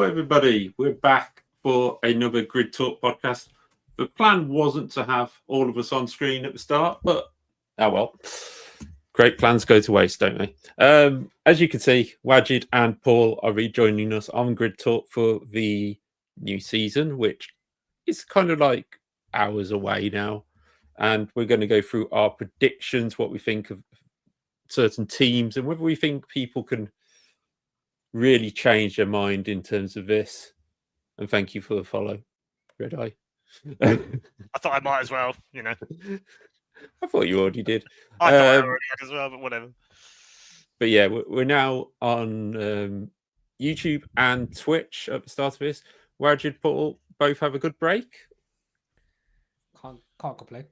everybody. We're back for another Grid Talk podcast. The plan wasn't to have all of us on screen at the start, but oh well. Great plans go to waste, don't they? As you can see, Wajid and Paul are rejoining us on Grid Talk for the new season, which is kind of like hours away now. And we're going to go through our predictions, what we think of certain teams, and whether we think people can really change their mind in terms of this. And thank you for the follow, Red Eye. I thought I might as well, you know. I thought you already did. I thought I already had as well, but whatever. But yeah, we're now on YouTube and Twitch at the start of this. Wajid, Paul, both have a good break. Can't complain.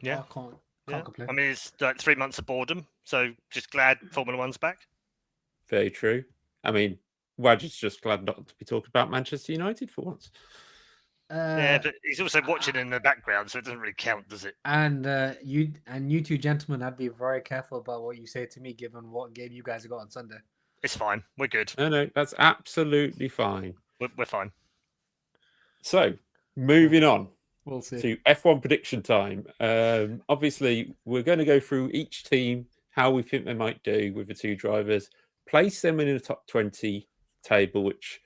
Yeah. Can't complain. I mean, it's like 3 months of boredom, so just glad Formula One's back. Very true. I mean, Wajid's just glad not to be talking about Manchester United for once. Yeah, but he's also watching in the background, so it doesn't really count, does it? And you two gentlemen, I'd be very careful about what you say to me, given what game you guys have got on Sunday. It's fine. We're good. No, that's absolutely fine. We're fine. So, moving on. We'll see. To F1 prediction time. Obviously, we're going to go through each team, how we think they might do with the two drivers, place them in the top 20 table, which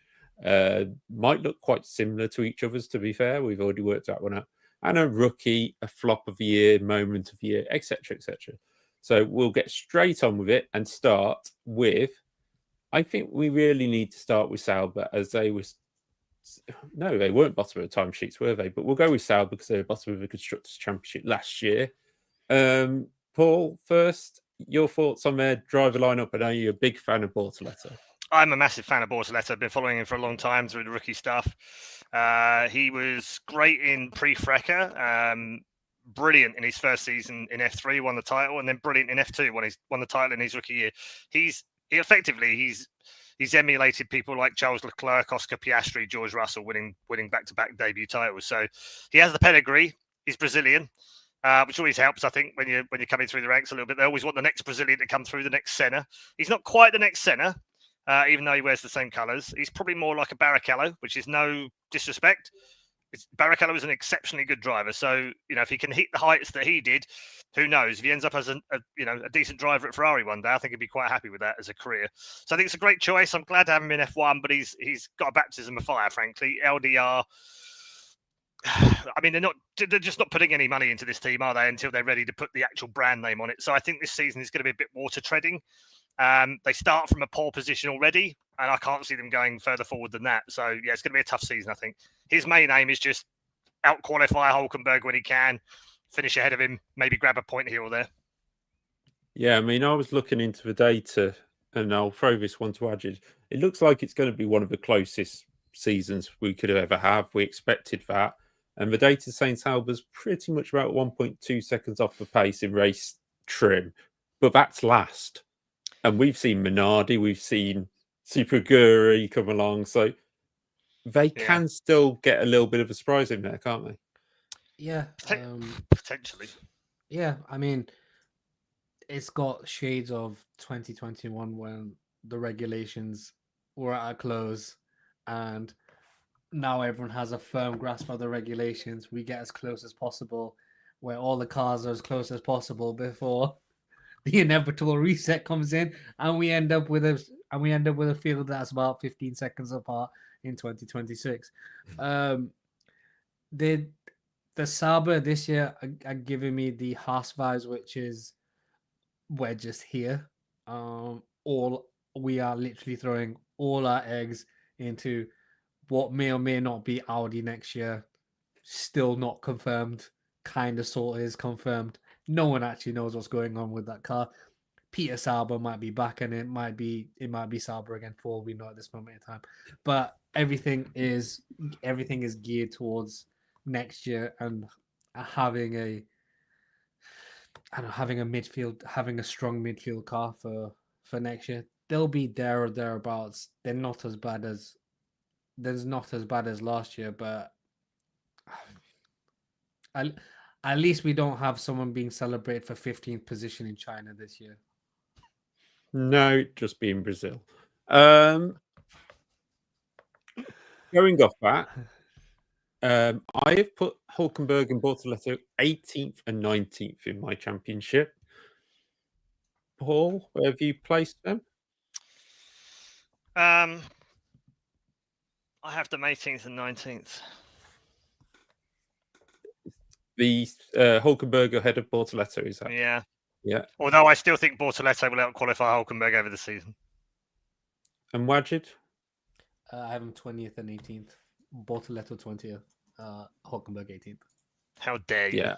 might look quite similar to each other's, to be fair. We've already worked that one out. And a rookie, a flop of the year, moment of the year, etc., etc. So we'll get straight on with it and start with, I think we really need to start with Sauber, as they were... No, they weren't bottom of the timesheets, were they? But we'll go with Sauber because they were bottom of the Constructors' Championship last year. Paul, first, your thoughts on their driver lineup? I know you're a big fan of Bortoleto. I'm a massive fan of Bortoleto. I've been following him for a long time through the rookie stuff. He was great in pre-Freca, brilliant in his first season in F3, won the title, and then brilliant in F2 when he's won the title in his rookie year. He's emulated people like Charles Leclerc, Oscar Piastri, George Russell, winning back-to-back debut titles. So he has the pedigree. He's Brazilian, which always helps, I think, when you're coming through the ranks a little bit. They always want the next Brazilian to come through, the next Senna. He's not quite the next Senna, even though he wears the same colours. He's probably more like a Barrichello, which is no disrespect. Barrichello is an exceptionally good driver. So, you know, if he can hit the heights that he did, who knows? If he ends up as a decent driver at Ferrari one day, I think he'd be quite happy with that as a career. So I think it's a great choice. I'm glad to have him in F1, but he's got a baptism of fire, frankly. LDR, I mean, they're just not putting any money into this team, are they, until they're ready to put the actual brand name on it. So I think this season is going to be a bit water treading. They start from a poor position already, and I can't see them going further forward than that. So, yeah, it's going to be a tough season, I think. His main aim is just out-qualify Hülkenberg when he can, finish ahead of him, maybe grab a point here or there. Yeah, I mean, I was looking into the data, and I'll throw this one to Wajid. It looks like it's going to be one of the closest seasons we could ever have. We expected that. And the data saying Sauber's pretty much about 1.2 seconds off the pace in race trim. But that's last. And we've seen Minardi, we've seen Super Guri come along. So they can still get a little bit of a surprise in there, can't they? Yeah. Potentially. Yeah, I mean, it's got shades of 2021 when the regulations were at a close and now everyone has a firm grasp of the regulations. We get as close as possible, where all the cars are as close as possible before the inevitable reset comes in, and we end up with a field that's about 15 seconds apart in 2026. The Sauber this year are giving me the Haas vibes, which is we're just here. We are literally throwing all our eggs into what may or may not be Audi next year. Still not confirmed. Kind of sort of is confirmed. No one actually knows what's going on with that car. Peter Sauber might be back, and it might be Sauber again for all we know at this moment in time. But everything is geared towards next year and having a strong midfield car for next year. They'll be there or thereabouts. They're not as bad as last year, but at least we don't have someone being celebrated for 15th position in China this year. No, just be in Brazil. going off that, I have put Hulkenberg and Bortoletto 18th and 19th in my championship. Paul, where have you placed them? I have them 18th and 19th. The Hulkenberg ahead of Bortoletto, is that? Yeah. Yeah. Although I still think Bortoletto will out-qualify Hulkenberg over the season. And Wajid? I have him 20th and 18th. Bortoletto 20th. Hulkenberg 18th. How dare you? Yeah,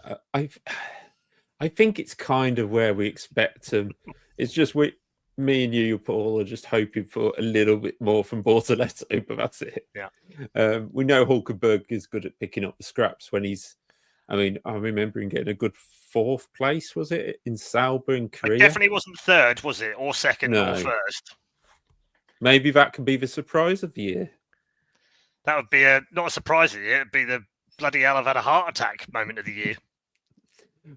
I think it's kind of where we expect them. It's just me and you, Paul, are just hoping for a little bit more from Bortoletto, but that's it. Yeah. We know Hulkenberg is good at picking up the scraps when he's. I mean, I remember him getting a good 4th place, was it, in Sauber in Korea? It definitely wasn't 3rd, was it? Or 2nd or 1st. Maybe that can be the surprise of the year. That would be not a surprise of the year. It'd be the bloody hell I've had a heart attack moment of the year.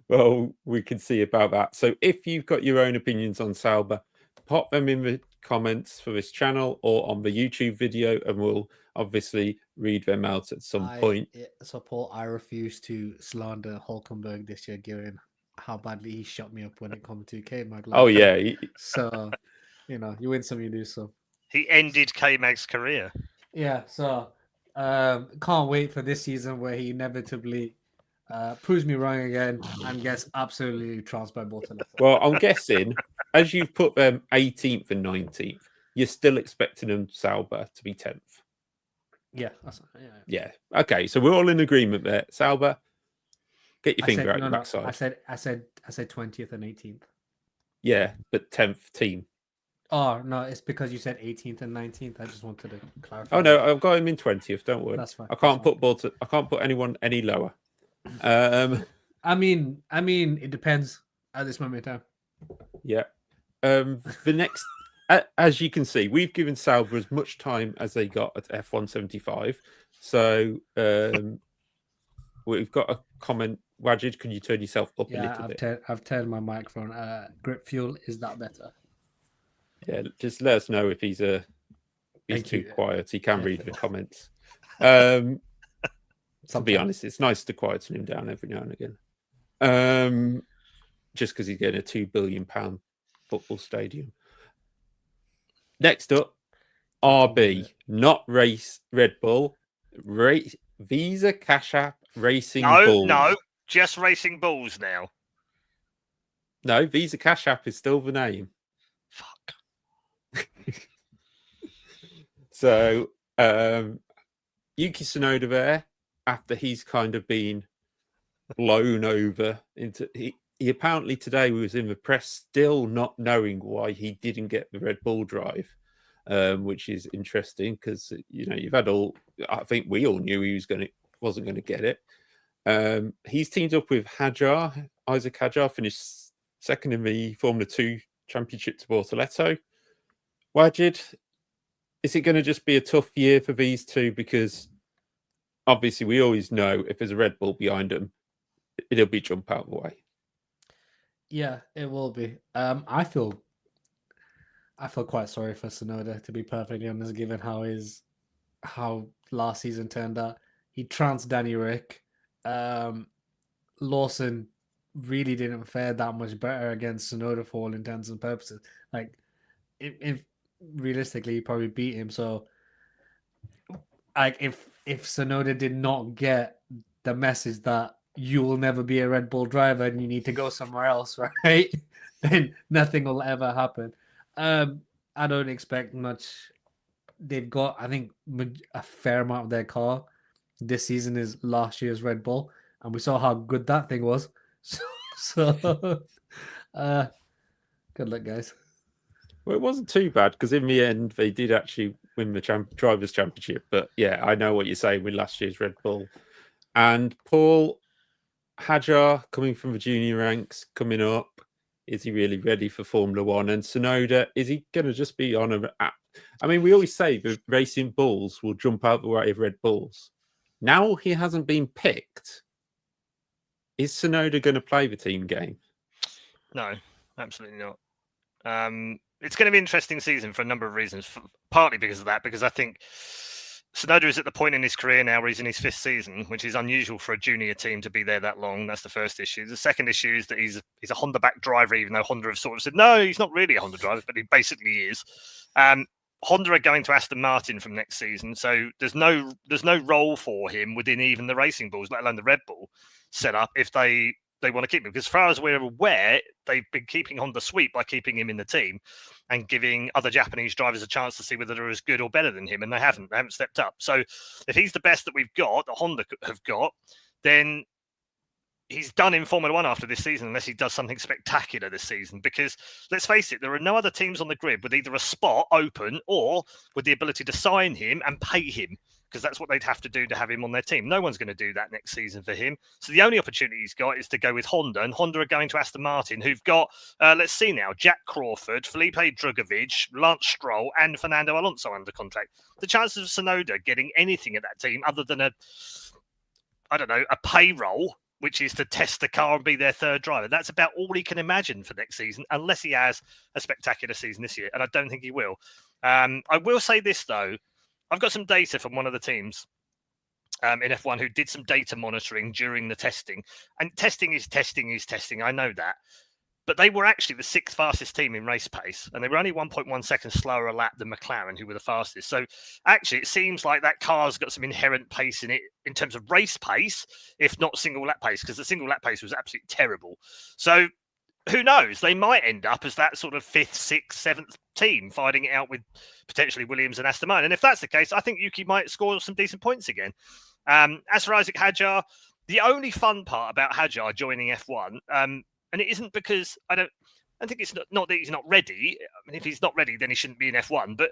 Well, we can see about that. So if you've got your own opinions on Sauber, pop them in the comments for this channel or on the YouTube video, and we'll obviously read them out at some point. So, Paul, I refuse to slander Hulkenberg this year, given how badly he shut me up when it comes to K-Mag. Oh, yeah. So, you win some, you lose some. He ended K-Mag's career. Yeah, so can't wait for this season where he inevitably proves me wrong again and gets absolutely trounced by Bortoletto. Well, I'm guessing, as you've put them 18th and 19th, you're still expecting them Sauber to be 10th. Yeah. Yeah. Okay, so we're all in agreement there. Sauber, get your finger out the backside. I said 20th and 18th. Yeah, but 10th team. Oh, no, it's because you said 18th and 19th. I just wanted to clarify. Oh, no, I've got him in 20th. Don't worry. That's fine. I can't put anyone any lower. I mean, it depends at this moment in time. Yeah. The next, as you can see, we've given Sauber as much time as they got at F175. So we've got a comment. Wajid, can you turn yourself up a little bit? I've turned my microphone. Grip fuel, is that better? Yeah, just let us know if he's too quiet. He can read the comments. To be honest, it's nice to quieten him down every now and again. Just because he's getting a £2 billion football stadium. Next up, RB, not race Red Bull, Visa Cash App Racing Bulls. No, just Racing Bulls now. No, Visa Cash App is still the name. Fuck. So, Yuki Tsunoda there, after he's kind of been blown over into... He apparently today was in the press still not knowing why he didn't get the Red Bull drive, which is interesting because, you've had all... I think we all knew he wasn't going to get it. He's teamed up with Isaac Hadjar, finished second in the Formula 2 Championship to Bortoletto. Wajid, is it going to just be a tough year for these two? Because obviously we always know if there's a Red Bull behind them, it'll be jump out of the way. Yeah, it will be. I feel quite sorry for Tsunoda, to be perfectly honest, given how last season turned out. He trounced Danny Rick. Lawson really didn't fare that much better against Tsunoda for all intents and purposes. Like, if realistically, he probably beat him. So, like, if Tsunoda did not get the message that you will never be a Red Bull driver and you need to go somewhere else, right? Then nothing will ever happen. I don't expect much. They've got, I think, a fair amount of their car this season is last year's Red Bull, and we saw how good that thing was. So good luck, guys. Well, it wasn't too bad because in the end they did actually win the Drivers' Championship. But yeah, I know what you're saying with last year's Red Bull. And Paul Hadjar, coming from the junior ranks, coming up, is he really ready for Formula One? And Tsunoda, is he going to just be on a... I mean, we always say the Racing Bulls will jump out the way of Red Bulls. Now he hasn't been picked. Is Tsunoda going to play the team game? No, absolutely not. It's going to be an interesting season for a number of reasons. Partly because of that, because I think Tsunoda is at the point in his career now where he's in his 5th season, which is unusual for a junior team to be there that long. That's the first issue. The second issue is that he's a Honda-backed driver, even though Honda have sort of said, no, he's not really a Honda driver, but he basically is. Honda are going to Aston Martin from next season, so there's no role for him within even the Racing Bulls, let alone the Red Bull setup, if they want to keep him. Because as far as we're aware, they've been keeping Honda sweet by keeping him in the team and giving other Japanese drivers a chance to see whether they're as good or better than him, and they haven't stepped up. So if he's the best that we've got, that Honda have got, then he's done in Formula One after this season, unless he does something spectacular this season. Because let's face it, there are no other teams on the grid with either a spot open or with the ability to sign him and pay him, because that's what they'd have to do to have him on their team. No one's going to do that next season for him. So the only opportunity he's got is to go with Honda, and Honda are going to Aston Martin, who've got, let's see now, Jack Crawford, Felipe Drugovich, Lance Stroll, and Fernando Alonso under contract. The chances of Tsunoda getting anything at that team other than a payroll, which is to test the car and be their 3rd driver, that's about all he can imagine for next season, unless he has a spectacular season this year, and I don't think he will. I will say this, though. I've got some data from one of the teams in F1 who did some data monitoring during the testing. And testing is testing. I know that. But they were actually the 6th fastest team in race pace. And they were only 1.1 seconds slower a lap than McLaren, who were the fastest. So actually, it seems like that car's got some inherent pace in it in terms of race pace, if not single lap pace, because the single lap pace was absolutely terrible. So who knows? They might end up as that sort of 5th, 6th, 7th team fighting it out with potentially Williams and Aston Martin. And if that's the case, I think Yuki might score some decent points again. As for Isaac Hadjar, the only fun part about Hadjar joining F1, and it isn't because I think it's not that he's not ready. I mean, if he's not ready, then he shouldn't be in F1. But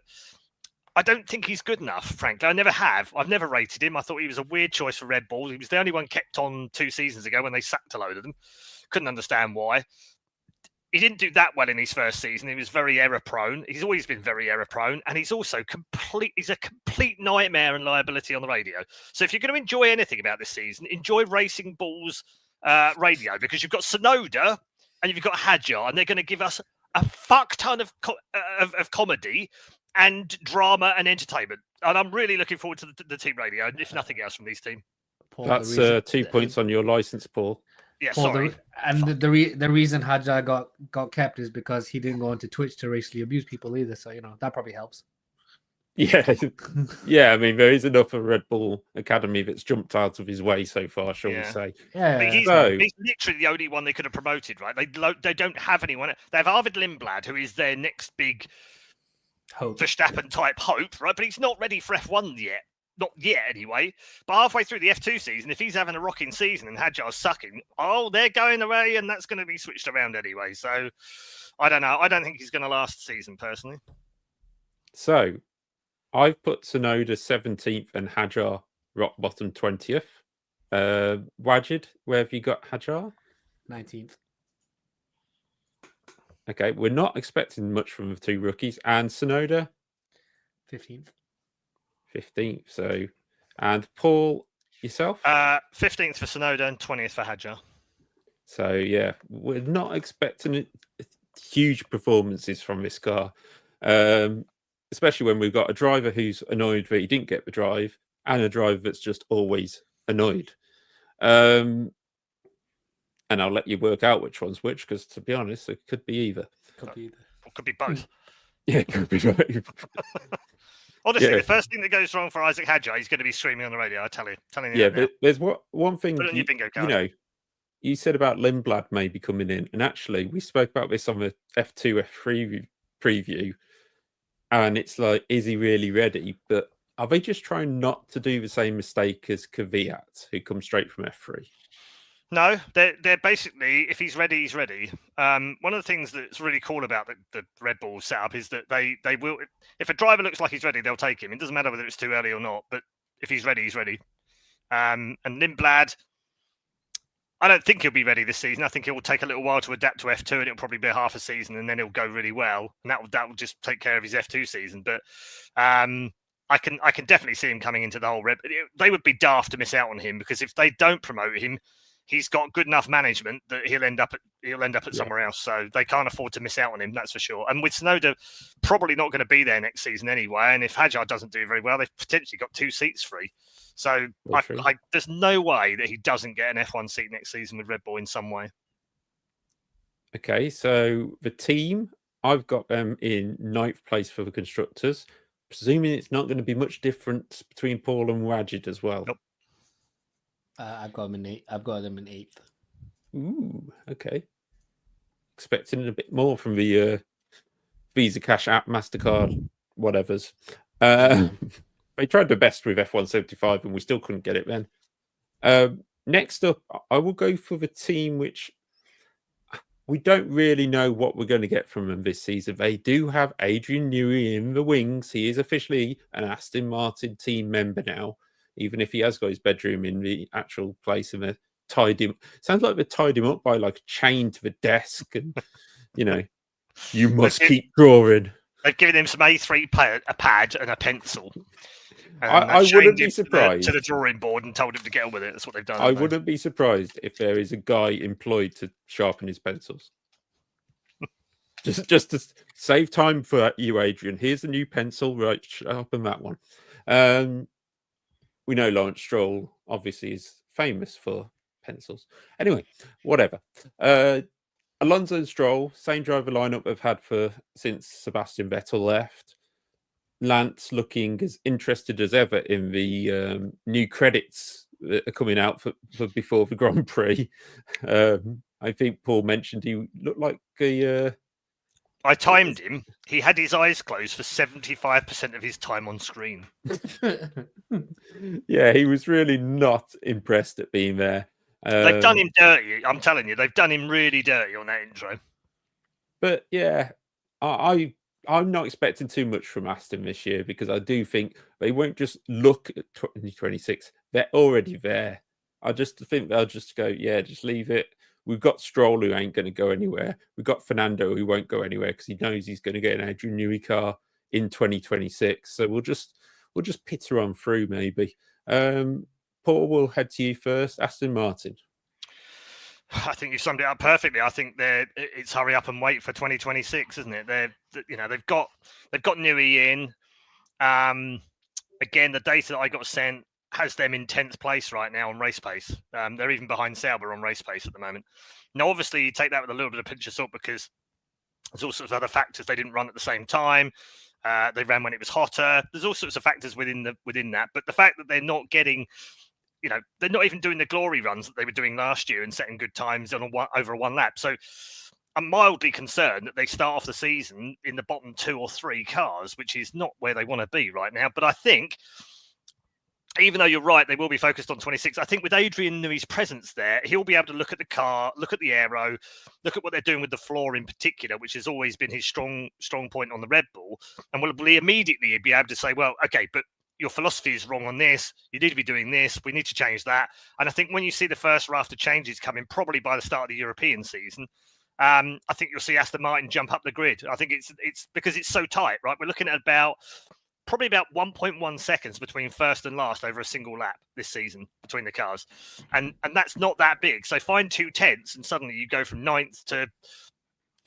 I don't think he's good enough, frankly. I never have. I've never rated him. I thought he was a weird choice for Red Bull. He was the only one kept on 2 seasons ago when they sacked a load of them. Couldn't understand why. He didn't do that well in his first season. He was very error prone. He's always been very error prone. And he's also he's a complete nightmare and liability on the radio. So if you're going to enjoy anything about this season, enjoy Racing Bull's radio, because you've got Tsunoda and you've got Hadjar, and they're going to give us a fuck ton of comedy and drama and entertainment. And I'm really looking forward to the team radio, if nothing else from these teams. Paul, That's 2 points on your license, Paul. Yeah, Paul, sorry. The reason Hadjar got kept is because he didn't go onto Twitch to racially abuse people either. So, that probably helps. Yeah. Yeah, I mean, there is enough of Red Bull Academy that's jumped out of his way so far, shall we say. Yeah. He's literally the only one they could have promoted, right? They don't have anyone. They have Arvid Lindblad, who is their next big Verstappen-type hope, right? But he's not ready for F1 yet. Not yet, anyway. But halfway through the F2 season, if he's having a rocking season and Hadjar's sucking, they're going away, and that's going to be switched around anyway. So, I don't know. I don't think he's going to last the season, personally. So, I've put Tsunoda 17th and Hadjar rock bottom 20th. Wajid, where have you got Hadjar? 19th. Okay, we're not expecting much from the 2 rookies. And Tsunoda? 15th. 15th. So, and Paul, yourself? 15th for Tsunoda and 20th for Hadjar. So, yeah, we're not expecting huge performances from this car, especially when we've got a driver who's annoyed that he didn't get the drive and a driver that's just always annoyed. And I'll let you work out which one's which, because to be honest, it could be either. Could be both. Yeah, it could be both. Honestly, the first thing that goes wrong for Isaac Hadjar, he's going to be screaming on the radio. Telling you. Yeah, but there's one thing. Put it on your bingo card. You said about Lindblad maybe coming in, and actually, we spoke about this on the F2, F3 preview, and it's like, is he really ready? But are they just trying not to do the same mistake as Kvyat, who comes straight from F3? No, they're basically, if he's ready, he's ready. One of the things that's really cool about the Red Bull setup is that they will, if a driver looks like he's ready, they'll take him. It doesn't matter whether it's too early or not, but if he's ready, he's ready. And Lindblad, I don't think he'll be ready this season. I think it will take a little while to adapt to F2, and it'll probably be half a season, and then he'll go really well, and that will just take care of his F2 season. But I can definitely see him coming into the whole Red. They would be daft to miss out on him, because if they don't promote him, he's got good enough management that he'll end up at somewhere else. So they can't afford to miss out on him, that's for sure. And with Tsunoda probably not going to be there next season anyway, and if Hajar doesn't do very well, they've potentially got 2 seats free. So there's no way that he doesn't get an F1 seat next season with Red Bull in some way. Okay, so the team, I've got them in 9th place for the constructors, presuming it's not going to be much difference between Paul and Wajid as well. Nope. I've got them in 8th. Ooh, okay. Expecting a bit more from the Visa Cash app, MasterCard, whatevers. They tried their best with F175 and we still couldn't get it then. Next up, I will go for the team which we don't really know what we're going to get from them this season. They do have Adrian Newey in the wings. He is officially an Aston Martin team member now, even if he has got his bedroom in the actual place and they're tied him. Sounds like they tied him up by like a chain to the desk and, you must keep drawing. They've given him some A3 a pad and a pencil. And I wouldn't be surprised. To the drawing board and told him to get on with it. That's what they've done. I wouldn't be surprised if there is a guy employed to sharpen his pencils. just to save time for you, Adrian. Here's a new pencil. Right, sharpen that one. We know Lawrence Stroll obviously is famous for pencils. Anyway, whatever. Alonso and Stroll, same driver lineup they've had since Sebastian Vettel left. Lance looking as interested as ever in the new credits that are coming out for before the Grand Prix. I think Paul mentioned he looked like I timed him. He had his eyes closed for 75% of his time on screen. Yeah, he was really not impressed at being there. They've done him dirty. I'm telling you, they've done him really dirty on that intro. But yeah, I'm not expecting too much from Aston this year because I do think they won't just look at 2026. They're already there. I just think they'll just go, yeah, just leave it. We've got Stroll who ain't going to go anywhere. We've got Fernando who won't go anywhere because he knows he's going to get an Adrian Newey car in 2026. So we'll just pit her on through maybe. Paul, we'll head to you first. Aston Martin. I think you summed it up perfectly. I think it's hurry up and wait for 2026, isn't it? They've got Newey in. Again, the data that I got sent has them in 10th place right now on race pace. They're even behind Sauber on race pace at the moment. Now, obviously, you take that with a little bit of pinch of salt because there's all sorts of other factors. They didn't run at the same time. They ran when it was hotter. There's all sorts of factors within that. But the fact that they're not getting, they're not even doing the glory runs that they were doing last year and setting good times on over a one lap. So I'm mildly concerned that they start off the season in the bottom 2 or 3 cars, which is not where they want to be right now. But I think, even though you're right, they will be focused on 26. I think with Adrian Newey's presence there, he'll be able to look at the car, look at the aero, look at what they're doing with the floor in particular, which has always been his strong point on the Red Bull, and will immediately be able to say, well, okay, but your philosophy is wrong on this. You need to be doing this. We need to change that. And I think when you see the first raft of changes coming, probably by the start of the European season, I think you'll see Aston Martin jump up the grid. I think it's because it's so tight, right? We're looking at probably about 1.1 seconds between first and last over a single lap this season between the cars. And that's not that big. So find 2 tenths and suddenly you go from 9th to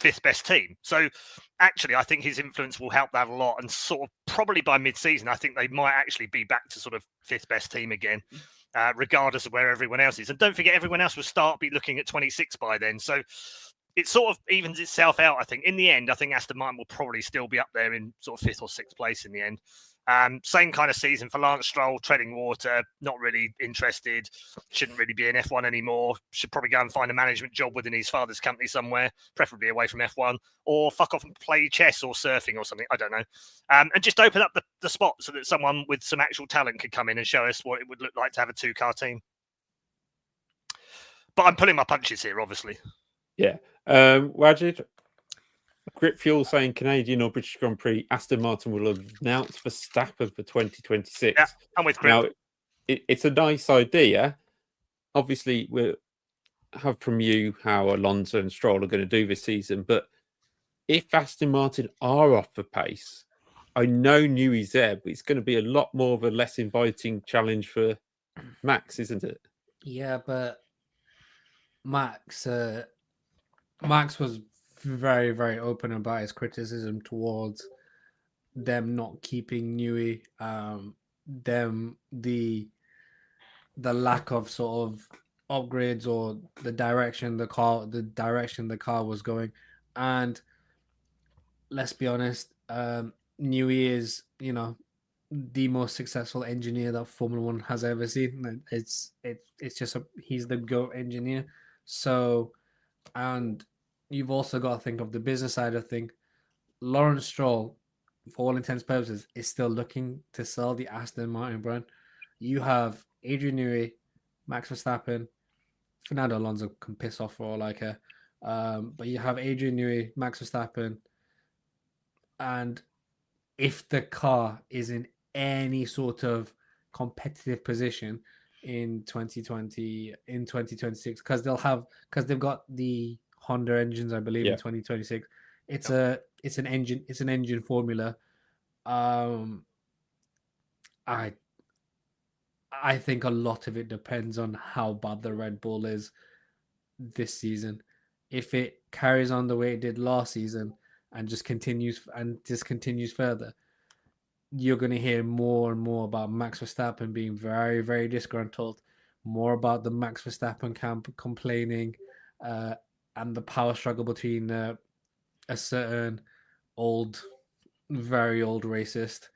5th best team. So actually, I think his influence will help that a lot. And sort of probably by mid-season, I think they might actually be back to sort of 5th best team again, regardless of where everyone else is. And don't forget, everyone else will be looking at 26 by then. So it sort of evens itself out, I think. In the end, I think Aston Martin will probably still be up there in sort of 5th or 6th place in the end. Same kind of season for Lance Stroll, treading water, not really interested, shouldn't really be in F1 anymore, should probably go and find a management job within his father's company somewhere, preferably away from F1, or fuck off and play chess or surfing or something, I don't know. And just open up the spot so that someone with some actual talent could come in and show us what it would look like to have a 2-car team. But I'm pulling my punches here, obviously. Yeah. Wajid, Grip Fuel saying Canadian or British Grand Prix, Aston Martin will announce Verstappen for 2026. Yeah, I'm with Grip. Now, it's a nice idea. Obviously, we'll have from you how Alonso and Stroll are going to do this season. But if Aston Martin are off the pace, I know Newey's there, but it's going to be a lot more of a less inviting challenge for Max, isn't it? Yeah, but Max Max was very, very open about his criticism towards them not keeping Newey, them the lack of sort of upgrades or the direction the car was going. And let's be honest, Newey is, the most successful engineer that Formula One has ever seen. It's just he's the GOAT engineer. So, and you've also got to think of the business side of things. Lawrence Stroll, for all intents and purposes, is still looking to sell the Aston Martin brand. You have Adrian Newey, Max Verstappen, Fernando Alonso can piss off for all I care. But you have Adrian Newey, Max Verstappen, and if the car is in any sort of competitive position in 2026, because they've got the Honda engines, I believe, in 2026. It's an engine formula. I think a lot of it depends on how bad the Red Bull is this season. If it carries on the way it did last season and just continues further, you're going to hear more and more about Max Verstappen being very, very disgruntled, more about the Max Verstappen camp complaining, and the power struggle between a certain very old racist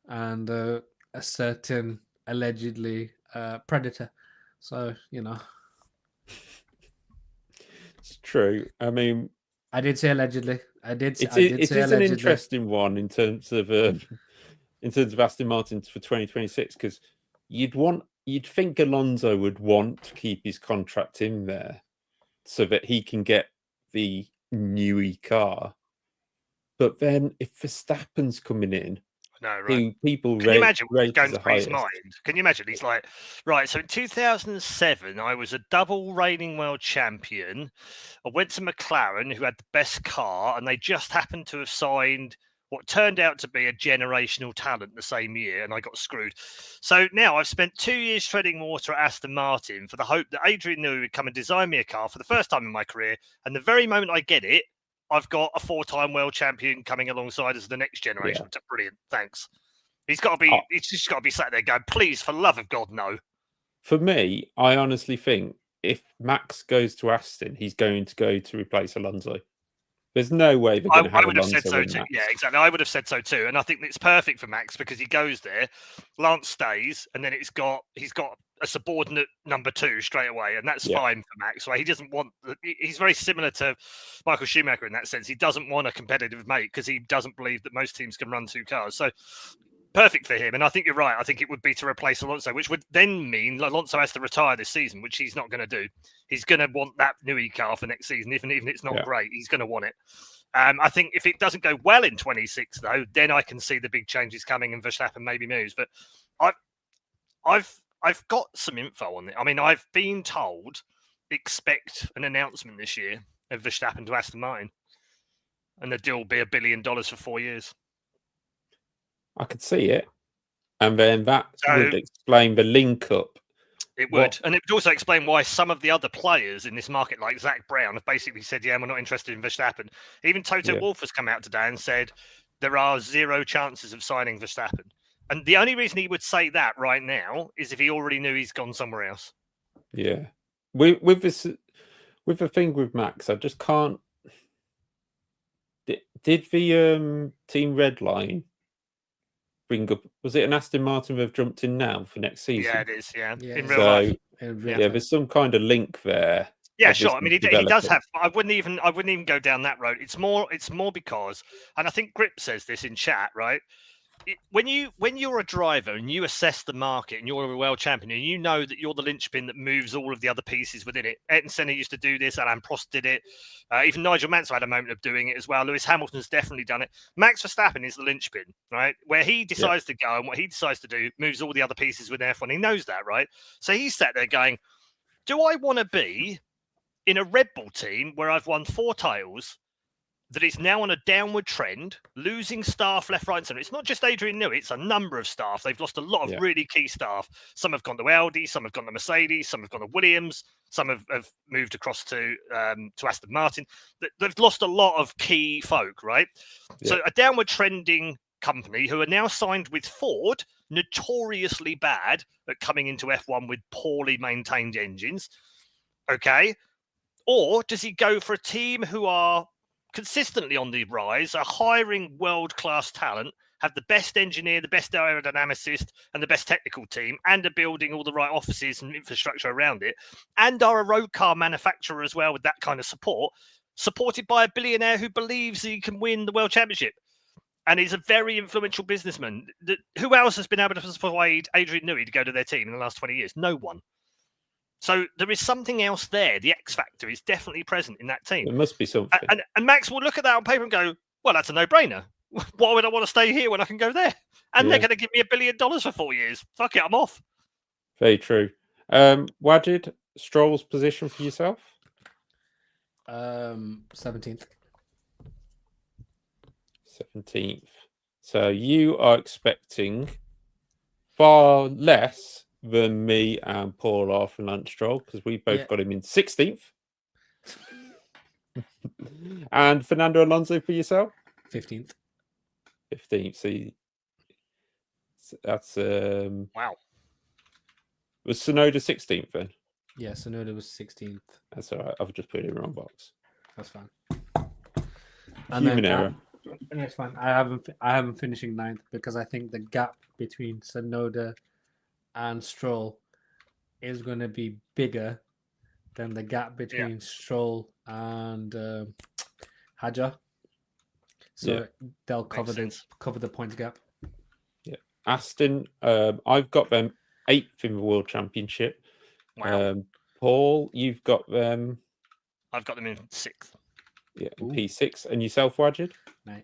and a certain allegedly predator. So, It's true. I mean, I did say allegedly. It is an interesting one in terms of Aston Martin for 2026, because you'd think Alonso would want to keep his contract in there so that he can get the Newey car. But then if Verstappen's coming in, no, right. who people can you imagine what's rate going as the through his highest? mind? Can you imagine? He's like, right, so in 2007, I was a double reigning world champion. I went to McLaren, who had the best car, and they just happened to have signed what turned out to be a generational talent the same year, and I got screwed. So now I've spent 2 years treading water at Aston Martin for the hope that Adrian Newey would come and design me a car for the first time in my career, and the very moment I get it, I've got a 4-time world champion coming alongside as the next generation. Yeah. Brilliant, thanks. He's got to be. He's just got to be sat there going, "Please, for love of God, no." For me, I honestly think if Max goes to Aston, he's going to go to replace Alonso. There's no way they're going to have Alonso. I would have said so too. Max. Yeah, exactly. I would have said so too, and I think it's perfect for Max because he goes there, Lance stays, and then he's got a subordinate number 2 straight away, and that's fine for Max. Right? He doesn't want. He's very similar to Michael Schumacher in that sense. He doesn't want a competitive mate because he doesn't believe that most teams can run 2 cars. So perfect for him. And I think you're right. I think it would be to replace Alonso, which would then mean Alonso has to retire this season, which he's not going to do. He's going to want that Newey car for next season, even if it's not great. He's going to want it. I think if it doesn't go well in 26, though, then I can see the big changes coming and Verstappen maybe moves. But I've got some info on it. I mean, I've been told expect an announcement this year of Verstappen to Aston Martin, and the deal will be $1 billion for 4 years. I could see it, and then that would explain the link up. It would, and it would also explain why some of the other players in this market, like Zach Brown, have basically said, "Yeah, we're not interested in Verstappen." Even Toto Wolff has come out today and said there are 0 chances of signing Verstappen. And the only reason he would say that right now is if he already knew he's gone somewhere else. Yeah, with the thing with Max, I just can't. Did the Team Redline bring up? Was it an Aston Martin they've jumped in now for next season? Yeah, it is. Yeah, in real life. There's some kind of link there. Yeah, sure. I mean, he does have. I wouldn't even go down that road. It's more because, and I think Grip says this in chat, right? When you're a driver and you assess the market and you're a world champion and you know that you're the linchpin that moves all of the other pieces within it. Ayrton Senna used to do this. Alain Prost did it. Even Nigel Mansell had a moment of doing it as well. Lewis Hamilton's definitely done it. Max Verstappen is the linchpin, right? Where he decides to go and what he decides to do moves all the other pieces within F1. He knows that, right? So he's sat there going, do I want to be in a Red Bull team where I've won 4 titles? that it's now on a downward trend, losing staff left, right, and centre. It's not just Adrian Newey, it's a number of staff. They've lost a lot of really key staff. Some have gone to Audi, some have gone to Mercedes, some have gone to Williams, some have moved across to Aston Martin. They've lost a lot of key folk, right? Yeah. So a downward trending company who are now signed with Ford, notoriously bad at coming into F1 with poorly maintained engines. Okay. Or does he go for a team who are consistently on the rise, are hiring world-class talent, have the best engineer, the best aerodynamicist, and the best technical team, and are building all the right offices and infrastructure around it, and are a road car manufacturer as well with that kind of support, supported by a billionaire who believes he can win the World Championship and is a very influential businessman? Who else has been able to persuade Adrian Newey to go to their team in the last 20 years? No one. So there is something else there. The X factor is definitely present in that team. There must be something. And Max will look at that on paper and go, well, that's a no-brainer. Why would I want to stay here when I can go there? And they're going to give me $1 billion for 4 years. Fuck it, I'm off. Very true. Wajid, Stroll's position for yourself? 17th. 17th. So you are expecting far less than me and Paul are for Lance Stroll, because we both got him in 16th. And Fernando Alonso for yourself? 15th. 15th. See, that's wow. Was Sonoda 16th then? Yeah, Sonoda was 16th. That's all right. I've just put it in the wrong box. That's fine. Human error. It's fine. I haven't finishing 9th because I think the gap between Sonoda and Stroll is going to be bigger than the gap between Stroll and Hadjar. So they'll cover the points gap. Yeah, Aston. I've got them 8th in the World Championship. Wow. Paul, you've got them. I've got them in 6th. Yeah, P6. And yourself, Wajid? 9th.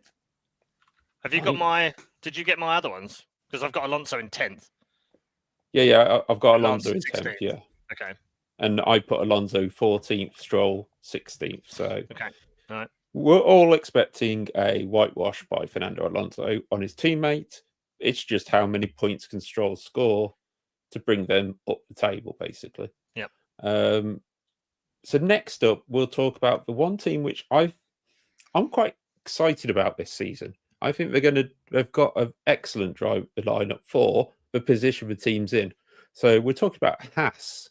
Have you got my? Did you get my other ones? Because I've got Alonso in 10th. Yeah, I've got Alonso in 10th. Yeah. Okay. And I put Alonso 14th, Stroll 16th. So okay, all right. We're all expecting a whitewash by Fernando Alonso on his teammate. It's just how many points can Stroll score to bring them up the table, basically. Yep. So next up, we'll talk about the one team which I'm quite excited about this season. I think they've got an excellent drive lineup for the position the team's in. So we're talking about Haas.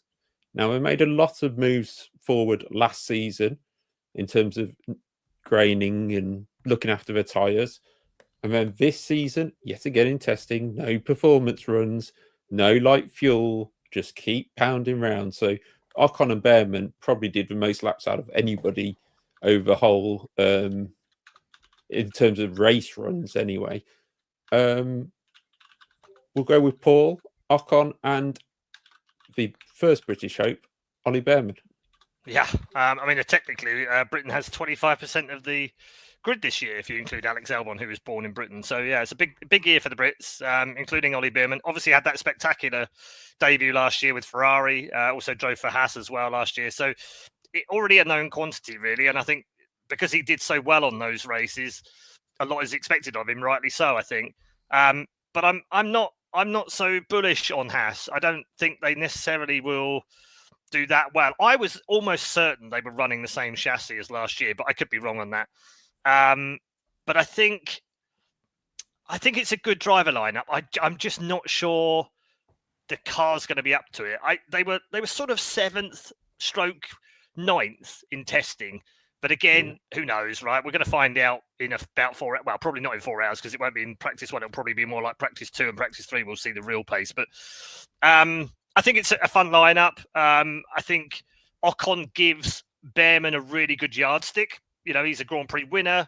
Now, we made a lot of moves forward last season in terms of graining and looking after their tyres. And then this season, yet again in testing, no performance runs, no light fuel, just keep pounding round. So Ocon and Behrman probably did the most laps out of anybody over the whole, in terms of race runs anyway. We'll go with Paul, Ocon, and the first British hope, Ollie Behrman. Yeah, I mean, technically, Britain has 25% of the grid this year, if you include Alex Albon, who was born in Britain. So, yeah, it's a big year for the Brits, including Ollie Behrman. Obviously, had that spectacular debut last year with Ferrari, also drove for Haas as well last year. So, already a known quantity, really. And I think because he did so well on those races, a lot is expected of him, rightly so, I think. But I'm not so bullish on Haas. I don't think they necessarily will do that well. I was almost certain they were running the same chassis as last year, but I could be wrong on that. But I think it's a good driver lineup. I'm just not sure the car's going to be up to it. They were sort of 7th stroke 9th in testing. But again, who knows, right? We're going to find out in about 4 hours. Well, probably not in 4 hours because it won't be in practice 1. It'll probably be more like practice 2 and practice 3. We'll see the real pace. But I think it's a fun lineup. I think Ocon gives Behrman a really good yardstick. You know, he's a Grand Prix winner.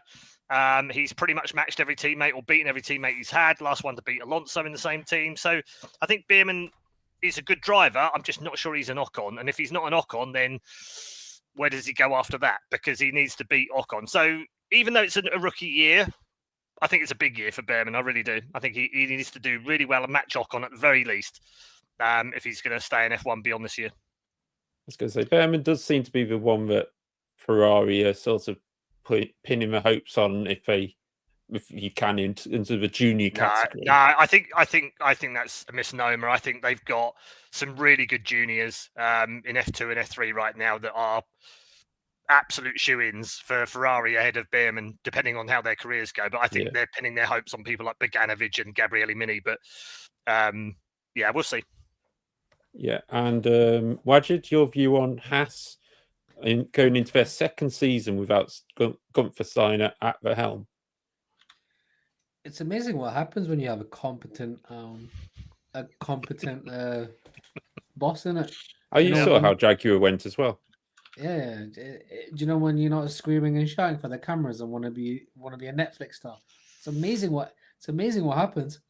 He's pretty much matched every teammate or beaten every teammate he's had. Last one to beat Alonso in the same team. So I think Behrman is a good driver. I'm just not sure he's an Ocon. And if he's not an Ocon, then where does he go after that? Because he needs to beat Ocon. So even though it's a rookie year, I think it's a big year for Behrman. I really do. I think he needs to do really well and match Ocon at the very least if he's going to stay in F1 beyond this year. I was going to say, Behrman does seem to be the one that Ferrari are sort of pinning the hopes on if you can into the junior category? No, I think that's a misnomer. I think they've got some really good juniors in F2 and F3 right now that are absolute shoe-ins for Ferrari ahead of Behrman, depending on how their careers go. But I think they're pinning their hopes on people like Bogdanovic and Gabriele Mini. But we'll see. Yeah, and Wajid, your view on Haas going into their second season without Gunther Steiner at the helm? It's amazing what happens when you have a competent boss in it. Oh, you saw how Jaguar went as well. Yeah, do you know when you're not screaming and shouting for the cameras and want to be a Netflix star? It's amazing what happens.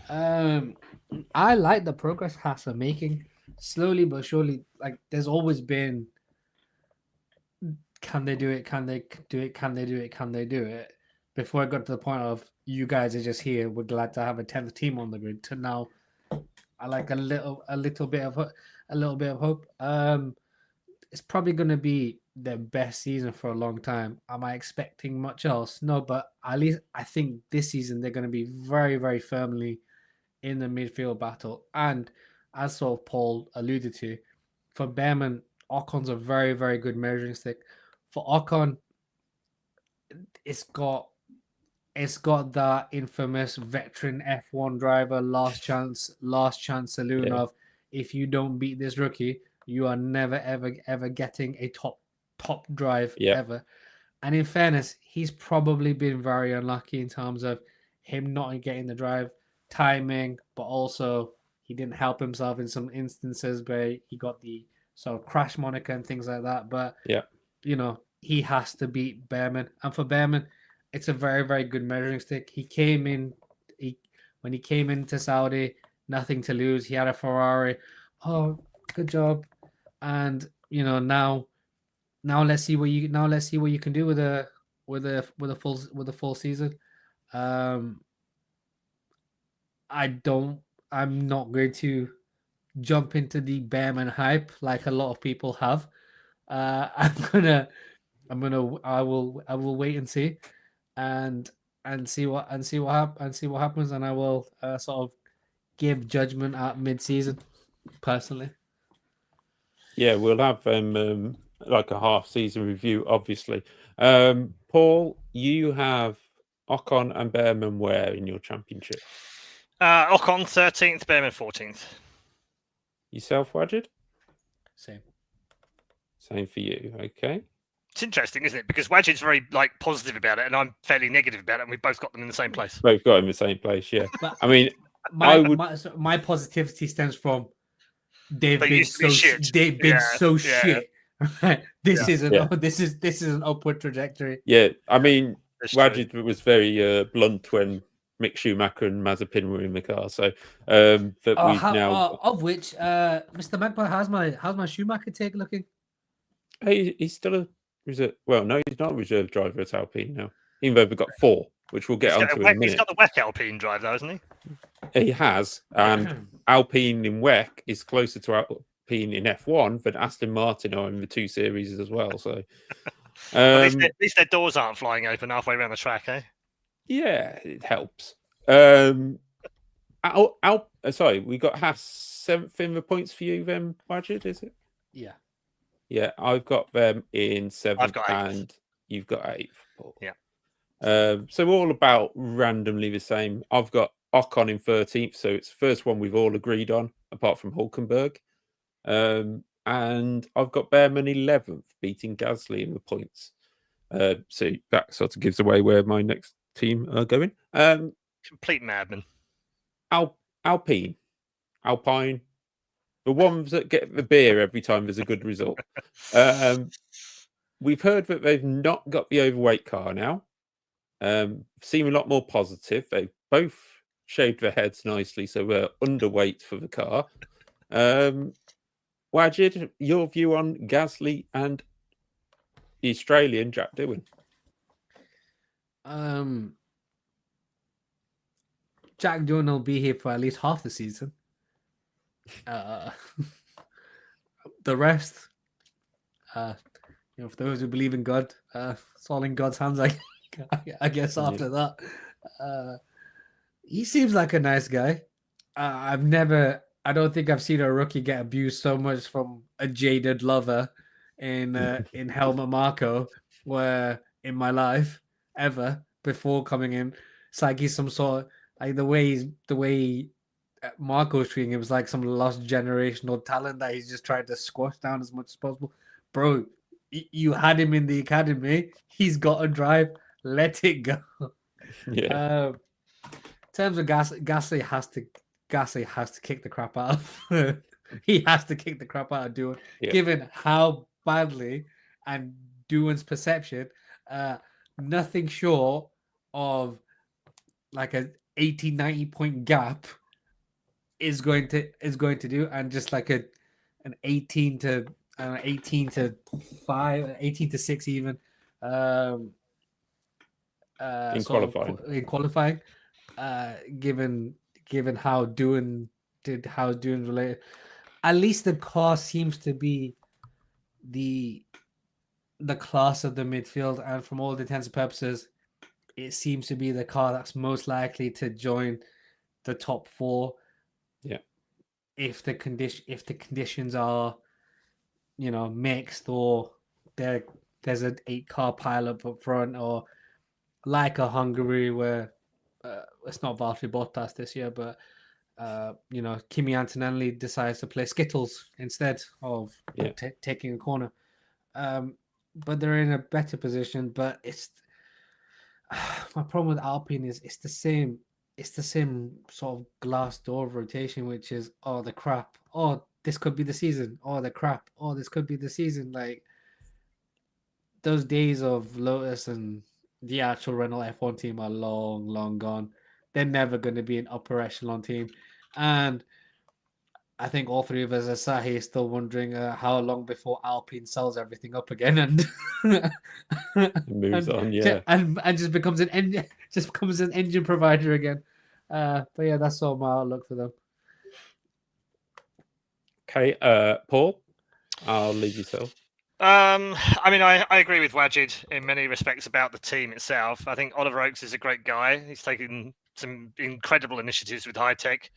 I like the progress Haas are making, slowly but surely. Like, there's always been, can they do it? Can they do it? Can they do it? Can they do it? Before I got to the point of, you guys are just here, we're glad to have a 10th team on the grid, to now I like a little bit of hope. It's probably going to be their best season for a long time. Am I expecting much else? No, but at least I think this season they're going to be very, very firmly in the midfield battle. And as sort of Paul alluded to, for Behrman, Ocon's a very, very good measuring stick. For Ocon, it's got that infamous veteran F1 driver last chance saloon of, if you don't beat this rookie, you are never ever getting a top drive ever. And in fairness, he's probably been very unlucky in terms of him not getting the drive timing, but also he didn't help himself in some instances where he got the sort of crash moniker and things like that. But he has to beat Behrman, and for Behrman, it's a very, very good measuring stick. When he came into Saudi, nothing to lose. He had a Ferrari. Oh, good job. And now let's see what you can do with a full season. I'm not going to jump into the Behrman hype like a lot of people have. I will wait and see, and see what happens, and I will sort of give judgment at mid-season personally. Yeah, we'll have like a half-season review, obviously. Paul, you have Ocon and Behrman where in your championship? Ocon 13th, Behrman 14th. Yourself, Wajid? Same for you. Okay. It's interesting, isn't it? Because Wajid's very positive about it, and I'm fairly negative about it, and we've both got them in the same place. Both got in the same place, yeah. But I mean, my positivity stems from they've been so shit. This is an upward trajectory. Yeah, I mean, Wajid was very blunt when Mick Schumacher and Mazepin were in the car. So, of which Mr. Magpie, how's my Schumacher take looking? Hey, he's still a reserve. Well, no, he's not a reserve driver at Alpine now. Even though we've got 4, which we'll get onto in a minute. He's got the WEC Alpine drive, though, hasn't he? He has, and Alpine in WEC is closer to Alpine in F1 than Aston Martin are in the 2 series as well. So, at least their doors aren't flying open halfway around the track, eh? Yeah, it helps. Sorry, we got Haas 7th in the points for you, then, Wajid, is it? Yeah. Yeah, I've got them in 7th, and you've got 8th. Paul. Yeah. So all about randomly the same. I've got Ocon in 13th, so it's the first one we've all agreed on, apart from Hulkenberg. And I've got Behrman 11th, beating Gasly in the points. So that sort of gives away where my next team are going. Complete madman. Alpine. The ones that get the beer every time there's a good result. We've heard that they've not got the overweight car now. Seem a lot more positive. They've both shaved their heads nicely, so we're underweight for the car. Wajid, your view on Gasly and the Australian Jack Doohan? Jack Doohan will be here for at least half the season. The rest, for those who believe in God, it's all in God's hands. I guess after that, he seems like a nice guy. I don't think I've seen a rookie get abused so much from a jaded lover in Helmut Marko, where in my life ever before coming in. It's like he's some sort of like the way Marco's treating him was like some lost generational talent that he's just trying to squash down as much as possible. Bro, you had him in the academy. He's got to drive. Let it go. Yeah. In terms of Gasly has to kick the crap out of. He has to kick the crap out of Doohan, given how badly and Doohan's perception, nothing short of like a 80-90 point gap is going to do, and just like an 18 to 5, 18 to 6 even in qualifying, given how Doohan related. At least the car seems to be the class of the midfield, and from all intents and purposes, it seems to be the car that's most likely to join the top 4. Yeah. If the conditions are, mixed, or there's an 8-car pileup up front, or like a Hungary where it's not Valtteri Bottas this year, but Kimi Antonelli decides to play Skittles instead of taking a corner. But they're in a better position. But it's my problem with Alpine is it's the same sort of glass door of rotation, which is the crap. Oh, this could be the season. Oh, the crap. Oh, this could be the season. Like those days of Lotus and the actual Renault F1 team are long, long gone. They're never going to be an upper echelon team. And I think all three of us are sat here still wondering how long before Alpine sells everything up again and moves on, and just becomes an engine provider again. But yeah, that's all my outlook for them. Okay, Paul, I'll leave yourself. I mean, I agree with Wajid in many respects about the team itself. I think Oliver Oakes is a great guy. He's taken some incredible initiatives with high tech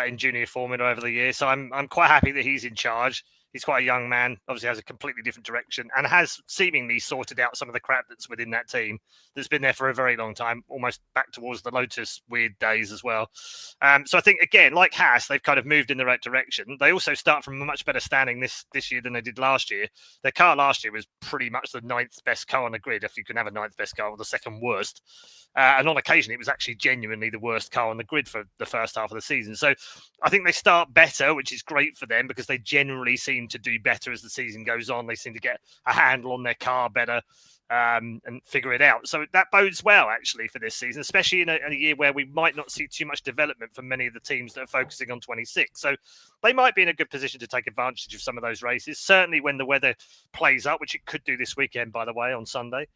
in junior formula over the years. So I'm quite happy that he's in charge. He's quite a young man, obviously has a completely different direction, and has seemingly sorted out some of the crap that's within that team that's been there for a very long time, almost back towards the Lotus weird days as well. So I think, again, like Haas, they've kind of moved in the right direction. They also start from a much better standing this year than they did last year. Their car last year was pretty much the 9th best car on the grid, if you can have a 9th best car, or the 2nd worst. And on occasion, it was actually genuinely the worst car on the grid for the first half of the season. So I think they start better, which is great for them because they generally seem to do better as the season goes on. They seem to get a handle on their car better and figure it out. So that bodes well, actually, for this season, especially in a year where we might not see too much development from many of the teams that are focusing on 26. So they might be in a good position to take advantage of some of those races, certainly when the weather plays up, which it could do this weekend, by the way, on Sunday.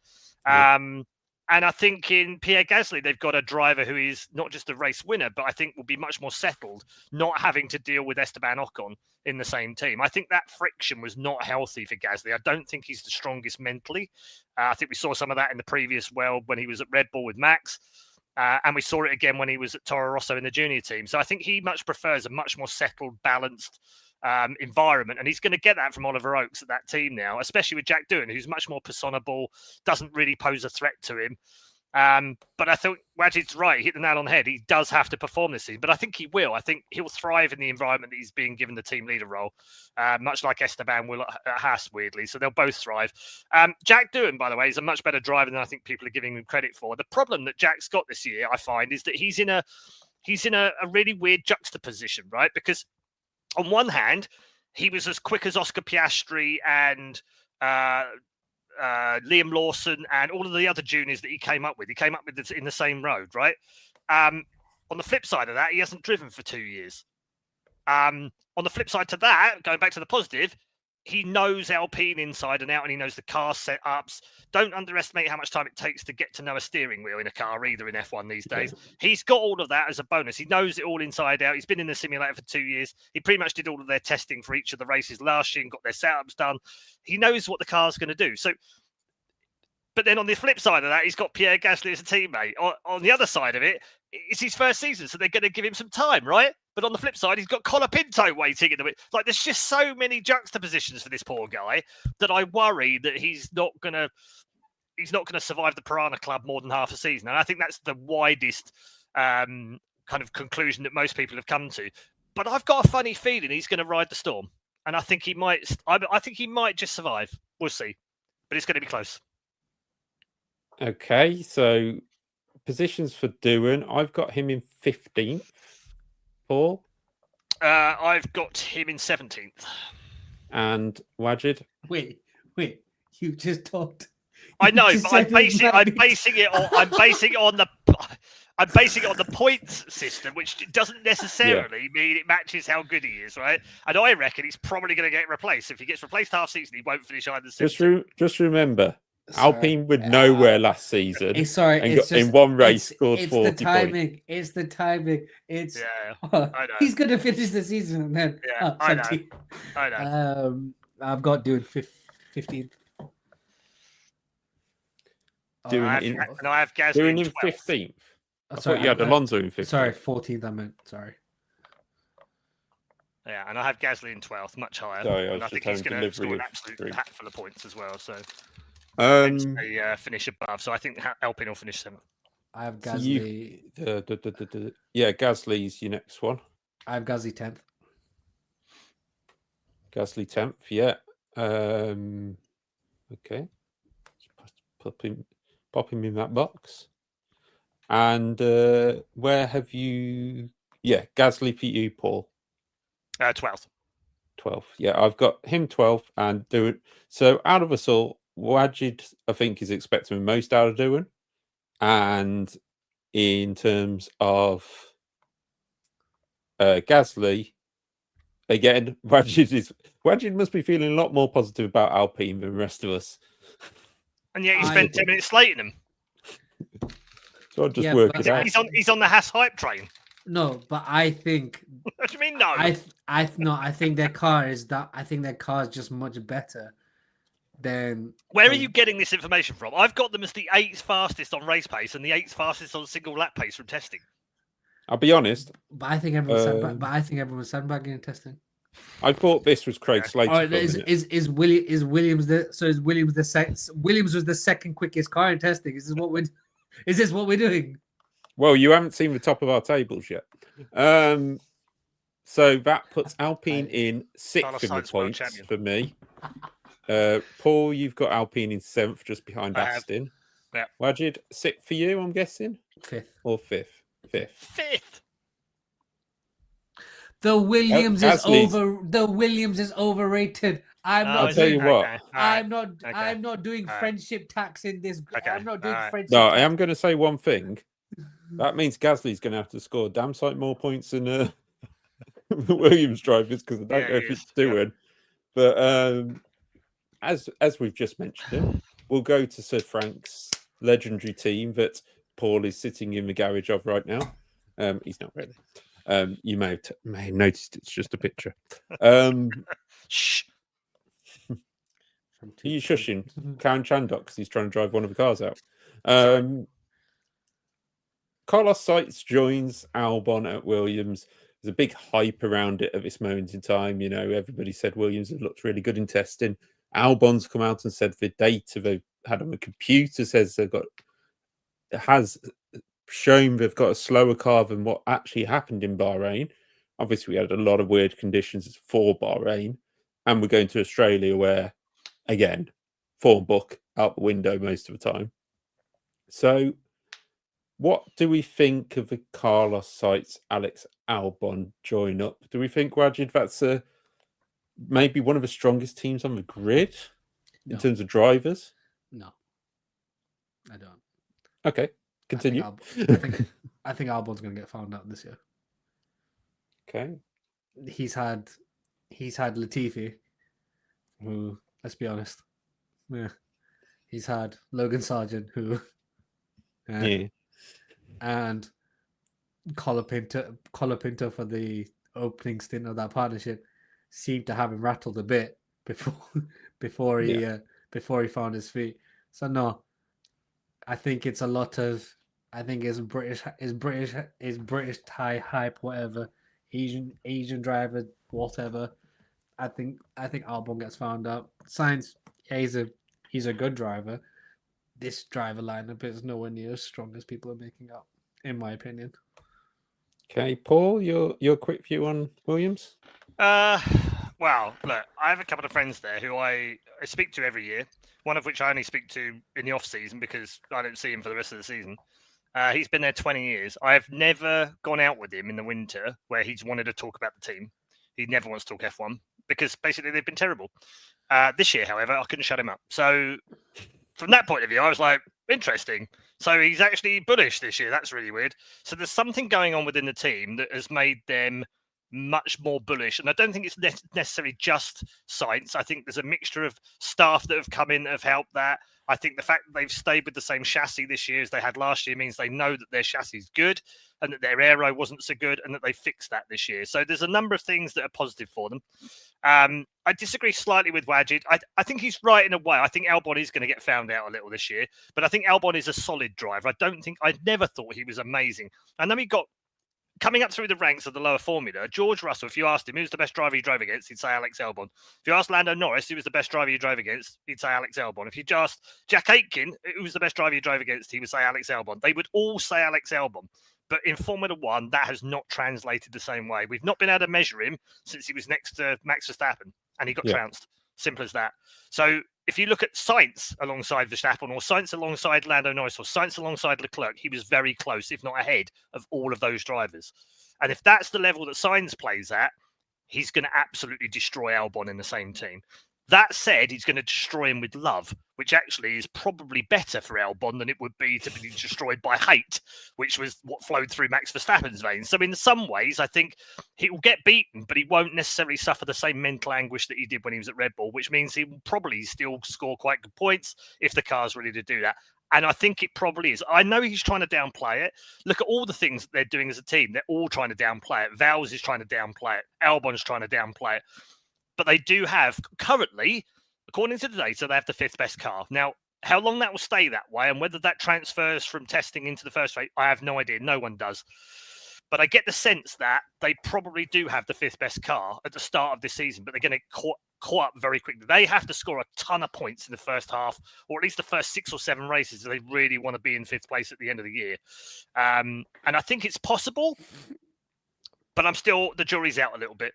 And I think in Pierre Gasly, they've got a driver who is not just a race winner, but I think will be much more settled, not having to deal with Esteban Ocon in the same team. I think that friction was not healthy for Gasly. I don't think he's the strongest mentally. I think we saw some of that in the previous world when he was at Red Bull with Max. And we saw it again when he was at Toro Rosso in the junior team. So I think he much prefers a much more settled, balanced environment, and he's going to get that from Oliver Oakes at that team now, especially with Jack Doohan, who's much more personable, doesn't really pose a threat to him. But I think Wajid's right, he hit the nail on the head. He does have to perform this season, but I think he will. I think he'll thrive in the environment that he's being given the team leader role, much like Esteban will at Haas, weirdly. So they'll both thrive. Jack Doohan, by the way, is a much better driver than I think people are giving him credit for. The problem that Jack's got this year, I find, is that he's in a really weird juxtaposition, right? Because on one hand, he was as quick as Oscar Piastri and Liam Lawson and all of the other juniors that he came up with. He came up with this in the same road, right? On the flip side of that, he hasn't driven for 2 years. On the flip side to that, going back to the positive, he knows Alpine inside and out, and he knows the car setups. Don't underestimate how much time it takes to get to know a steering wheel in a car either in F1 these days. He's got all of that as a bonus. He knows it all inside out. He's been in the simulator for 2 years. He pretty much did all of their testing for each of the races last year and got their setups done. He knows what the car's going to do. So, but then on the flip side of that, he's got Pierre Gasly as a teammate. On the other side of it, it's his first season, so they're going to give him some time, right? But on the flip side, he's got Colapinto waiting in the way. Like, there's just so many juxtapositions for this poor guy that I worry that he's not going to survive the Piranha Club more than half a season. And I think that's the widest kind of conclusion that most people have come to. But I've got a funny feeling he's going to ride the storm, and I think he might. I think he might just survive. We'll see, but it's going to be close. Okay, so positions for Doohan. I've got him in 15th. Paul? I've got him in 17th. And Wajid? Wait. You just talked. I know, but I'm basing it on the points system, which doesn't necessarily mean it matches how good he is, right? And I reckon he's probably going to get replaced. If he gets replaced half season, he won't finish either season. Just remember, Alpine were nowhere last season. In one race scored 40 points. It's the timing. It's I know. He's going to finish the season and then I know. I've got Doohan 15th. And I have Gasly Doohan in 15th. I thought you had Alonso in 15th. Sorry, 14th. I meant. Sorry. Yeah, and I have Gasly in 12th, much higher. Sorry, and I think he's going to score an absolute pack full of points as well. So they finish above. So I think Alpine will finish 7th. I have Gasly. Gasly's your next one. I have Gasly 10th. Gasly 10th, yeah. Okay. Pop him in that box. And where have you... Yeah, Gasly for you, Paul. 12th. 12th. Yeah, I've got him 12th and Doohan. So out of us all, Wajid, I think, is expecting the most out of Doohan. And in terms of Gasly, again, Wajid must be feeling a lot more positive about Alpine than the rest of us. And yet he spent 10 minutes slating him. So I'll just work it out. He's on the Haas hype train. No, but I think. What do you mean no? I think their car is just much better than. Where are you getting this information from? I've got them as the 8th fastest on race pace and the 8th fastest on single lap pace from testing. I'll be honest. But I think everyone's sandbagging in testing. I thought this was Craig Slater. Right, is Williams Williams was the second quickest car in testing. Is this what we're doing? Well, you haven't seen the top of our tables yet. So that puts Alpine in 6th in the points for me. Paul, you've got Alpine in 7th, just behind Aston. Yeah. Wajid, 6th for you, I'm guessing? 5th. Or 5th? 5th. 5th. The Williams is overrated. I'll tell you what. I'm not doing friendship tax in this. I'm not doing friendship. No, I am going to say one thing. That means Gasly's going to have to score a damn sight more points than the Williams drivers, because I don't know if he's doing. But as we've just mentioned, we'll go to Sir Frank's legendary team that Paul is sitting in the garage of right now. He's not really. You may have noticed it's just a picture. Shh. Are you shushing Karen Chandok because he's trying to drive one of the cars out? Carlos Sainz joins Albon at Williams. There's a big hype around it at this moment in time. You know, everybody said Williams had looked really good in testing. Albon's come out and said the data they've had on the computer says has shown they've got a slower car than what actually happened in Bahrain. Obviously, we had a lot of weird conditions for Bahrain, and we're going to Australia where, again, form book out the window most of the time. So, what do we think of the Carlos Sainz, Alex Albon join up? Do we think, Wajid, that's maybe one of the strongest teams on the grid in terms of drivers? No, I don't. Okay, continue. I think Albon's going to get found out this year. Okay. He's had Latifi who, let's be honest, he's had Logan Sargent, who, and Colapinto for the opening stint of that partnership seemed to have him rattled a bit before he found his feet. So no, I think it's a lot of it's British Thai hype, whatever, Asian driver, whatever. I think Albon gets found out. Sainz, yeah, he's a good driver. This driver lineup is nowhere near as strong as people are making out, in my opinion. Okay, Paul, your quick view on Williams? Well, look, I have a couple of friends there who I speak to every year. One of which I only speak to in the off season because I don't see him for the rest of the season. He's been there 20 years. I've never gone out with him in the winter where he's wanted to talk about the team. He never wants to talk F1 because basically they've been terrible. This year, however, I couldn't shut him up. So from that point of view, I was like, interesting. So he's actually bullish this year. That's really weird. So there's something going on within the team that has made them much more bullish. And I don't think it's necessarily just Sainz. I think there's a mixture of staff that have come in that have helped that. I think the fact that they've stayed with the same chassis this year as they had last year means they know that their chassis is good and that their aero wasn't so good and that they fixed that this year. So there's a number of things that are positive for them. I disagree slightly with Wajid. I think he's right in a way. I think Albon is going to get found out a little this year, but I think Albon is a solid driver. I never thought he was amazing. I know he got coming up through the ranks of the lower formula. George Russell, if you asked him who's the best driver you drove against, he'd say Alex Albon. If you asked Lando Norris who was the best driver you drove against, he'd say Alex Albon. If you asked Jack Aitken who was the best driver you drove against, he would say Alex Albon. They would all say Alex Albon. But in Formula One, that has not translated the same way. We've not been able to measure him since he was next to Max Verstappen and he got trounced. Simple as that. So if you look at Sainz alongside Verstappen or Sainz alongside Lando Norris or Sainz alongside Leclerc, he was very close, if not ahead of all of those drivers. And if that's the level that Sainz plays at, he's going to absolutely destroy Albon in the same team. That said, he's going to destroy him with love, which actually is probably better for Albon than it would be to be destroyed by hate, which was what flowed through Max Verstappen's veins. So in some ways, I think he will get beaten, but he won't necessarily suffer the same mental anguish that he did when he was at Red Bull, which means he will probably still score quite good points if the car's ready to do that. And I think it probably is. I know he's trying to downplay it. Look at all the things that they're doing as a team. They're all trying to downplay it. Vowles is trying to downplay it. Albon's trying to downplay it. But they do have, currently, according to the data, they have the fifth best car. Now, how long that will stay that way and whether that transfers from testing into the first race, I have no idea. No one does. But I get the sense that they probably do have the fifth best car at the start of this season, but they're going to caught up very quickly. They have to score a ton of points in the first half, or at least the first 6 or 7 races if they really want to be in fifth place at the end of the year. And I think it's possible, but the jury's out a little bit.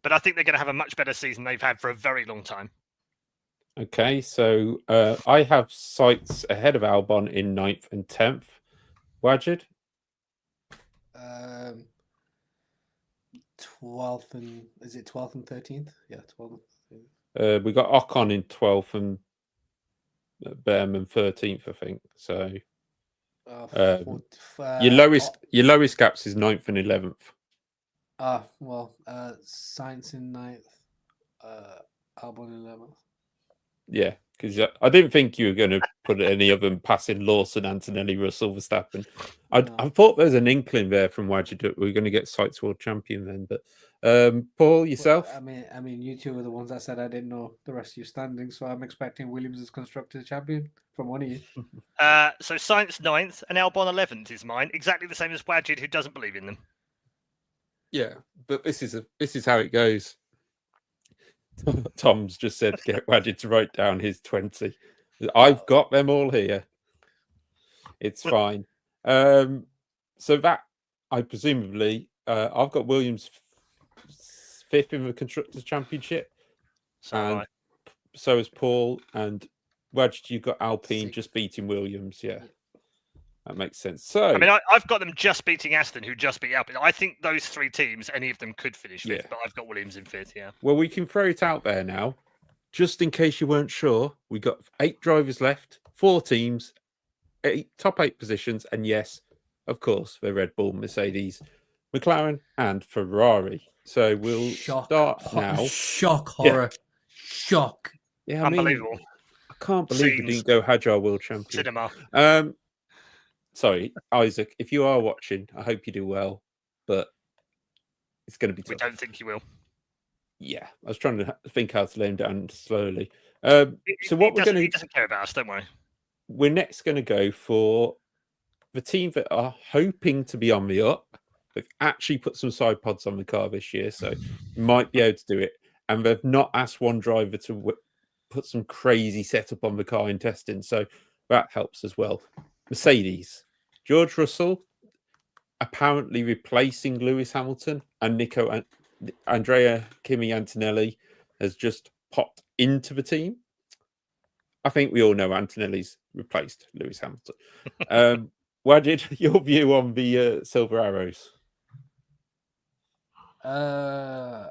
But I think they're going to have a much better season they've had for a very long time. Okay, so I have Sainz ahead of Albon in 9th and 10th. Wajid? 12th and is it 12th and 13th? Yeah, 12th. And we got Ocon in 12th and Behrman 13th, I think. So your lowest gaps is 9th and 11th. Sainz in 9th, Albon in 11th. Yeah, because I didn't think you were going to put any of them passing Lawson, Antonelli, Russell, Verstappen. I thought there was an inkling there from Wajid that we were going to get Sainz world champion then. But Paul, yourself? Well, I mean, you two were the ones that said I didn't know the rest of your standings, so I'm expecting Williams as constructors champion from one of you. So Sainz 9th and Albon 11th is mine, exactly the same as Wajid, who doesn't believe in them. Yeah, but this is how it goes. Tom's just said get Wajid to write down his 20. I've got them all here. It's fine. So that I presumably I've got Williams 5th in the Constructors' Championship, and so is Paul. And Wajid, you got Alpine just beating Williams. Yeah. That makes sense. So, I mean, I've got them just beating Aston, who just beat Alpine. I think those 3 teams, any of them could finish 5th, but I've got Williams in 5th, yeah. Well, we can throw it out there now. Just in case you weren't sure, we got 8 drivers left, 4 teams, top 8 positions, and yes, of course, they're Red Bull, Mercedes, McLaren, and Ferrari. So we'll start now. Shock horror. shock. Yeah, I mean, Unbelievable. I can't believe we Scenes. didn't go Hajar World Champion. Cinema. Sorry, Isaac, if you are watching, I hope you do well, but it's going to be We tough. don't think you will. Yeah, I was trying to think how to lay him down slowly. So what we're going to... He doesn't care about us, don't worry. We're next going to go for the team that are hoping to be on the up. They've actually put some side pods on the car this year, so might be able to do it. And they've not asked one driver to put some crazy setup on the car in testing, so that helps as well. Mercedes, George Russell apparently replacing Lewis Hamilton, and Andrea Kimi Antonelli has just popped into the team. I think we all know Antonelli's replaced Lewis Hamilton. Wajid, your view on the Silver Arrows? I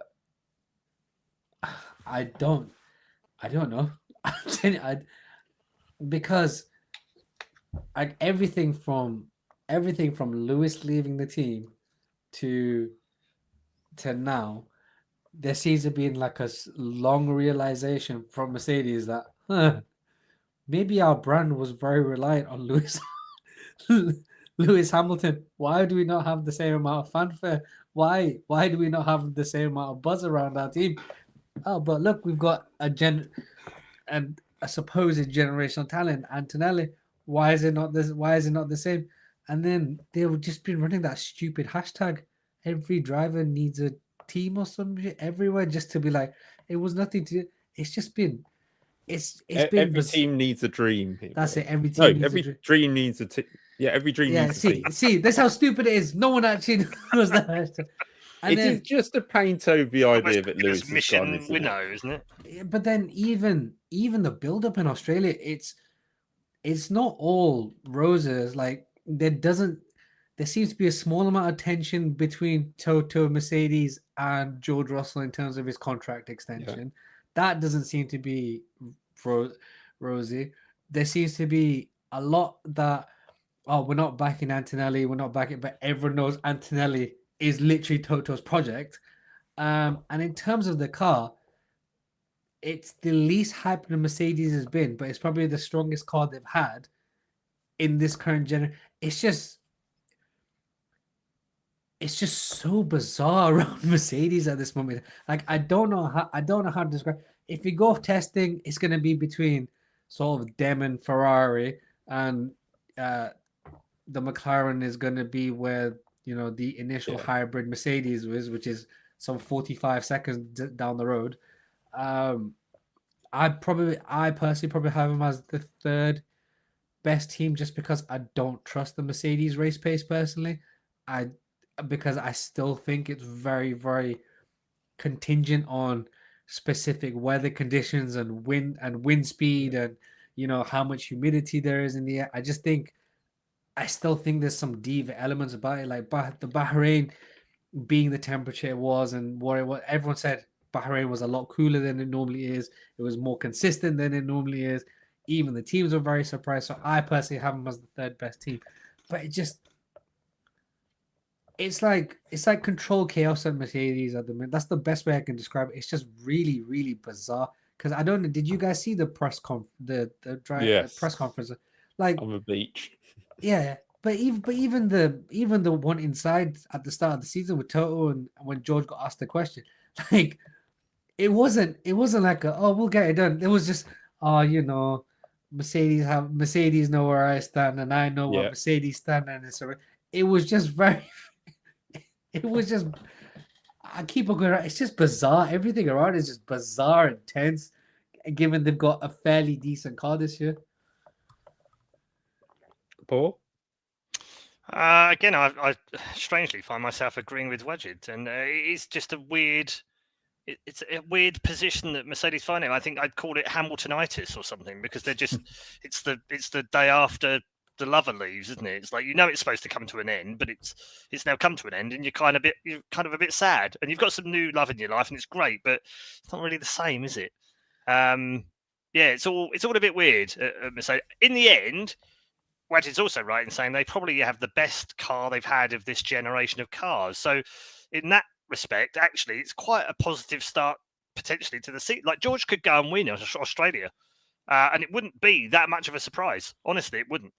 don't know. Because everything from Lewis leaving the team to now, there seems to be like a long realization from Mercedes that maybe our brand was very reliant on Lewis Hamilton. Why do we not have the same amount of fanfare? Why do we not have the same amount of buzz around our team? Oh, but look, we've got a supposed generational talent, Antonelli. Why is it not this? Why is it not the same? And then they've just been running that stupid hashtag. Every driver needs a team or something everywhere, just to be like, it was nothing to. It's just been. It's been every team needs a dream. That's it. Every team. Needs every dream needs a team. Yeah, every dream needs a team. See, that's how stupid it is. No one actually knows that hashtag. And it is just to paint over the idea that Lewis is mission gone, winnow, isn't it? But then even the build up in Australia, it's not all roses. Like there seems to be a small amount of tension between Toto, Mercedes, and George Russell in terms of his contract extension. Yeah. That doesn't seem to be rosy. There seems to be a lot that we're not backing Antonelli, we're not backing, but everyone knows Antonelli is literally Toto's project. And in terms of the car, it's the least hyped the Mercedes has been, but it's probably the strongest car they've had in this current generation. It's just so bizarre around Mercedes at this moment. Like I don't know how to describe. If we go off testing, it's going to be between sort of them and Ferrari, and the McLaren is going to be where the initial hybrid Mercedes was, which is some 45 seconds down the road. I personally probably have them as the third best team, just because I don't trust the Mercedes race pace personally. Because I still think it's very, very contingent on specific weather conditions and wind speed and how much humidity there is in the air. I still think there's some diva elements about it, like the Bahrain being the temperature it was and what it was. Everyone said Bahrain was a lot cooler than it normally is. It was more consistent than it normally is. Even the teams were very surprised. So I personally have them as the third best team. But it's like control chaos at Mercedes at the minute. That's the best way I can describe it. It's just really, really bizarre. Because I don't know, did you guys see the press press conference? Like on the beach. Yeah, but even the one inside at the start of the season with Toto, and when George got asked the question, like it wasn't like we'll get it done. It was just Mercedes know where I stand and I know what Mercedes stand, and so it was just very. It was just. I keep on going. It's just bizarre. Everything around is just bizarre and tense, given they've got a fairly decent car this year. Paul? Again, I strangely find myself agreeing with Wajid, and it's just a weird. It's a weird position that Mercedes find in. I think I'd call it Hamiltonitis or something, because they're just. It's the day after the lover leaves, isn't it? It's like it's supposed to come to an end, but it's now come to an end, and you're kind of a bit sad, and you've got some new love in your life, and it's great, but it's not really the same, is it? It's all a bit weird. Mercedes. In the end. Wajid's also right in saying they probably have the best car they've had of this generation of cars. So in that respect, actually, it's quite a positive start potentially to the seat. Like George could go and win Australia, and it wouldn't be that much of a surprise. Honestly, it wouldn't.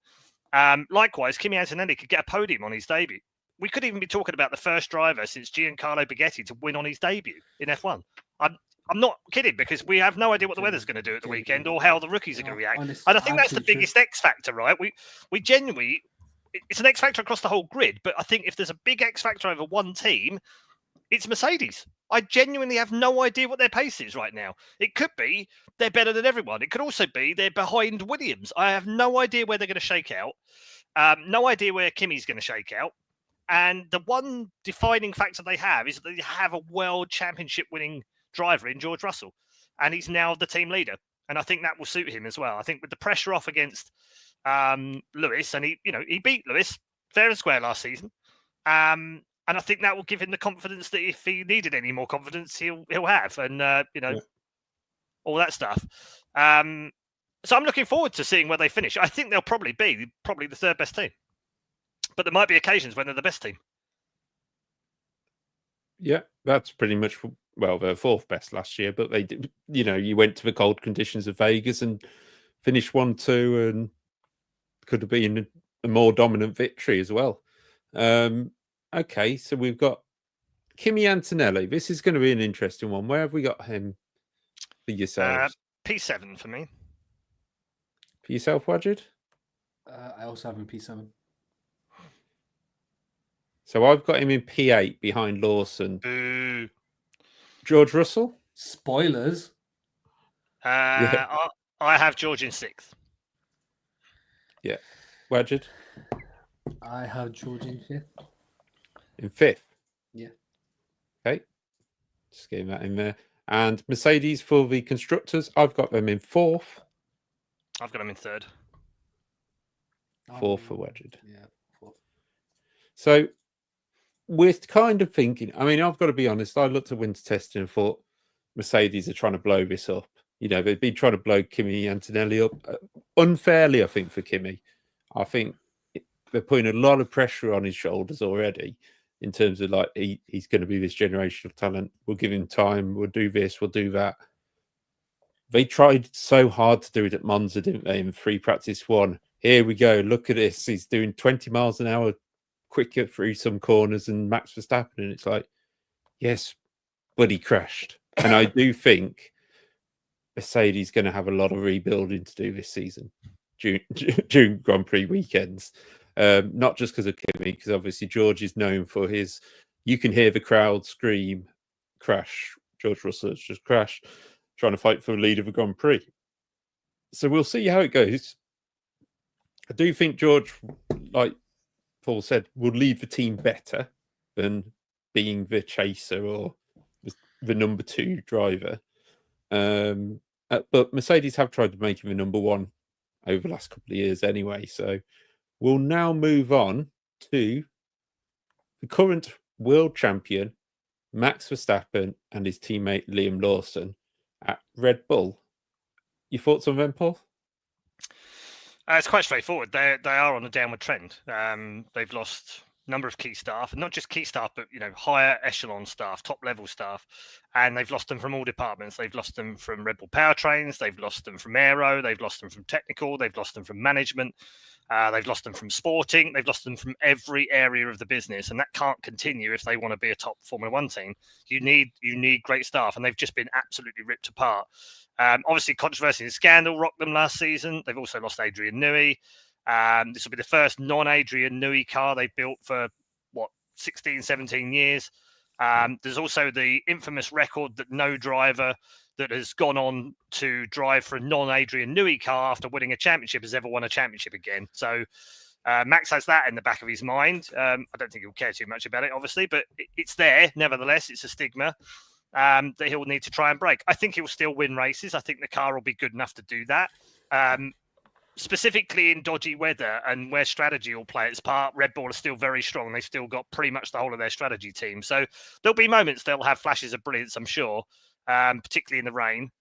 Likewise, Kimi Antonelli could get a podium on his debut. We could even be talking about the first driver since Giancarlo Baghetti to win on his debut in F1. I'm not kidding, because we have no idea what the weather's going to do at the weekend or how the rookies are going to react. Honest, and I think that's the biggest X factor, right? We genuinely, it's an X factor across the whole grid, but I think if there's a big X factor over one team, it's Mercedes. I genuinely have no idea what their pace is right now. It could be they're better than everyone. It could also be they're behind Williams. I have no idea where they're going to shake out. No idea where Kimi's going to shake out. And the one defining factor they have is that they have a world championship winning driver in George Russell. And he's now the team leader. And I think that will suit him as well. I think with the pressure off against Lewis, and he beat Lewis fair and square last season. And I think that will give him the confidence that if he needed any more confidence, he'll have, and all that stuff. So I'm looking forward to seeing where they finish. I think they'll probably be the third best team, but there might be occasions when they're the best team. Yeah, that's pretty much, well, they're fourth best last year, but they did, you went to the cold conditions of Vegas and finished 1-2 and could have been a more dominant victory as well. Okay, so we've got Kimi Antonelli. This is going to be an interesting one. Where have we got him for yourselves? P7 for me. For yourself, Wajid? I also have him P7. So I've got him in P8 behind Lawson. Boo. George Russell? Spoilers. I have George in 6th. Yeah. Wajid? I have George in 5th. In 5th? Yeah. Okay. Just getting that in there. And Mercedes for the constructors, I've got them in 4th. I've got them in 3rd. 4th for Wajid. Yeah, 4th. So we're kind of thinking, I mean, I've got to be honest, I looked at winter testing and thought Mercedes are trying to blow this up. They've been trying to blow Kimi Antonelli up unfairly, I think, for Kimi. I think they're putting a lot of pressure on his shoulders already in terms of like, he's going to be this generational talent. We'll give him time. We'll do this. We'll do that. They tried so hard to do it at Monza, didn't they? In free practice 1. Here we go. Look at this. He's doing 20 miles an hour quicker through some corners than Max Verstappen. And it's like, yes, but he crashed. And I do think Mercedes going to have a lot of rebuilding to do this season during Grand Prix weekends. Not just because of Kimi, because obviously George is known for his, you can hear the crowd scream, crash. George Russell has just crashed, trying to fight for the lead of a Grand Prix. So we'll see how it goes. I do think George, like Paul said, will lead the team better than being the chaser or the number 2 driver. But Mercedes have tried to make him a number 1 over the last couple of years anyway. So we'll now move on to the current world champion, Max Verstappen, and his teammate Liam Lawson at Red Bull. Your thoughts on them, Paul? It's quite straightforward. They are on a downward trend. They've lost a number of key staff, and not just key staff, but higher echelon staff, top level staff, and they've lost them from all departments. They've lost them from Red Bull powertrains, they've lost them from aero, they've lost them from technical, they've lost them from management, they've lost them from sporting, they've lost them from every area of the business, and that can't continue if they want to be a top Formula 1 team. You need great staff, and they've just been absolutely ripped apart. Obviously, controversy and scandal rocked them last season. They've also lost Adrian Newey. This will be the first non-Adrian Newey car they've built for, 16, 17 years. There's also the infamous record that no driver that has gone on to drive for a non-Adrian Newey car after winning a championship has ever won a championship again. So Max has that in the back of his mind. I don't think he'll care too much about it, obviously, but it's there. Nevertheless, it's a stigma that he'll need to try and break. I think he'll still win races. I think the car will be good enough to do that. Specifically in dodgy weather and where strategy will play its part, Red Bull are still very strong. They've still got pretty much the whole of their strategy team. So there'll be moments they'll have flashes of brilliance, I'm sure. particularly in the rain.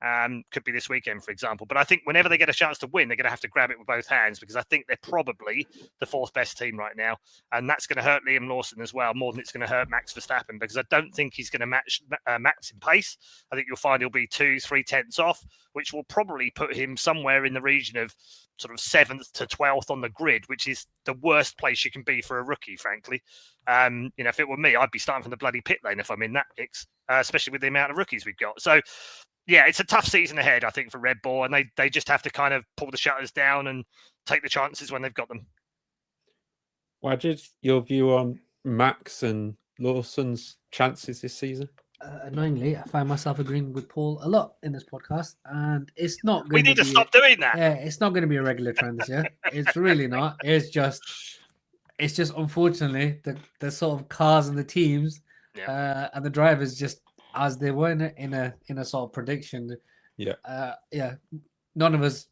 Could be this weekend, for example. But I think whenever they get a chance to win, they're going to have to grab it with both hands, because I think they're probably the fourth best team right now. And that's going to hurt Liam Lawson as well, more than it's going to hurt Max Verstappen, because I don't think he's going to match Max in pace. I think you'll find he'll be 2-3 tenths off, which will probably put him somewhere in the region of sort of 7th to 12th on the grid, which is the worst place you can be for a rookie, frankly. If it were me, I'd be starting from the bloody pit lane if I'm in that mix, especially with the amount of rookies we've got. So, yeah, it's a tough season ahead, I think, for Red Bull, and they just have to kind of pull the shutters down and take the chances when they've got them. Wajid, your view on Max and Lawson's chances this season? Annoyingly, I find myself agreeing with Paul a lot in this podcast, and it's not going We need to stop doing that. Yeah, it's not going to be a regular trend this year. It's really not. It's just unfortunately the sort of cars and the teams and the drivers, just as they were in a sort of prediction. None of us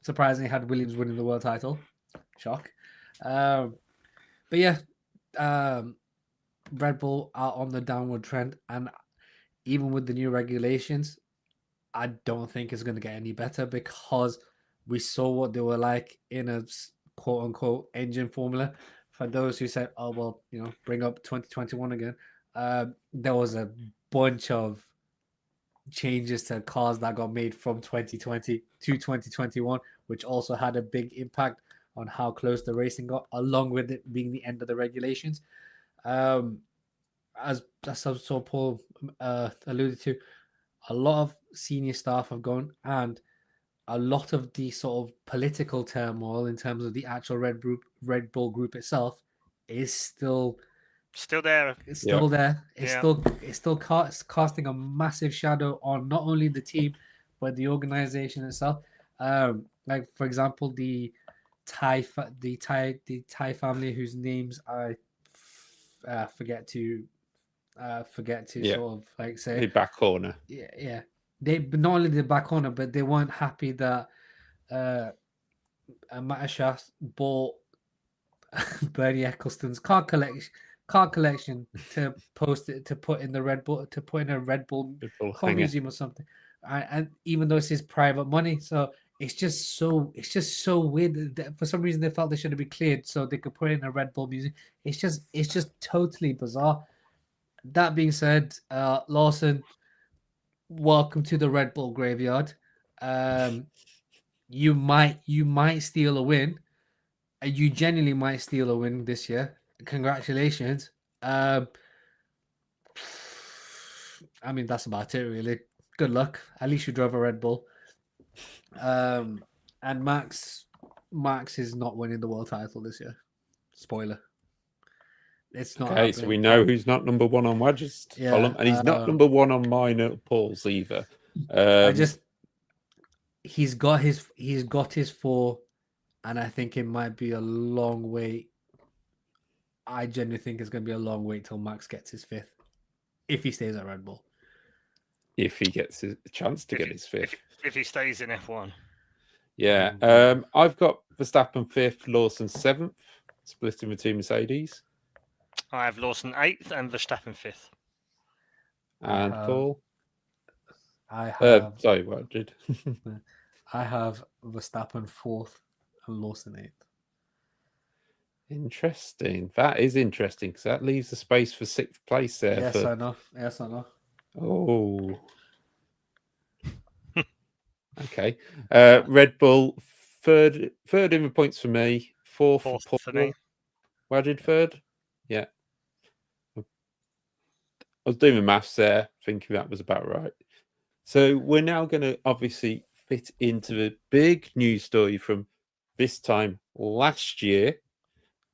surprisingly had Williams winning the world title. Shock. But yeah, Red Bull are on the downward trend, and even with the new regulations, I don't think it's going to get any better, because we saw what they were like in a quote unquote engine formula. For those who said, oh, well, bring up 2021 again, there was a bunch of changes to cars that got made from 2020 to 2021, which also had a big impact on how close the racing got, along with it being the end of the regulations. As so Paul alluded to, a lot of senior staff have gone, and a lot of the sort of political turmoil in terms of the actual Red Bull group itself is still there. It's still there. It's still casting a massive shadow on not only the team but the organization itself. Like for example, the Thai family, whose names I forget to sort of like say. The back corner. Yeah. They not only the back corner, but they weren't happy that Matasha bought Bernie Ecclestone's car collection to post it, to put in a Red Bull car museum or something. And even though it's his private money, so it's just so weird that for some reason they felt they should have been cleared so they could put it in a Red Bull museum. It's just totally bizarre. That being said, Lawson, welcome to the Red Bull graveyard. You might steal a win. You genuinely might steal a win this year. Congratulations. I mean, that's about it, really. Good luck. At least you drove a Red Bull. And Max is not winning the world title this year. Spoiler. It's not. Okay, so we know who's not number one on Wajid's column, and he's not number one on mine or Paul's either. He's got his 4, and I think it might be a long wait. I genuinely think it's going to be a long wait till Max gets his 5th, if he stays at Red Bull. If he gets a chance to get his 5th. If he stays in F1. Yeah. I've got Verstappen 5th, Lawson 7th, splitting with two Mercedes. I have Lawson 8th and Verstappen 5th. And Paul? I have... sorry, what did? I have Verstappen 4th and Lawson 8th. Interesting. That is interesting, because that leaves the space for 6th place there. Yes, I know. Yes, I know. Oh. Okay. Red Bull, third in the points for me. Fourth for Paul. For me. Wajid 3rd? Yeah. I was doing the maths there, thinking that was about right. So we're now going to obviously fit into the big news story from this time last year.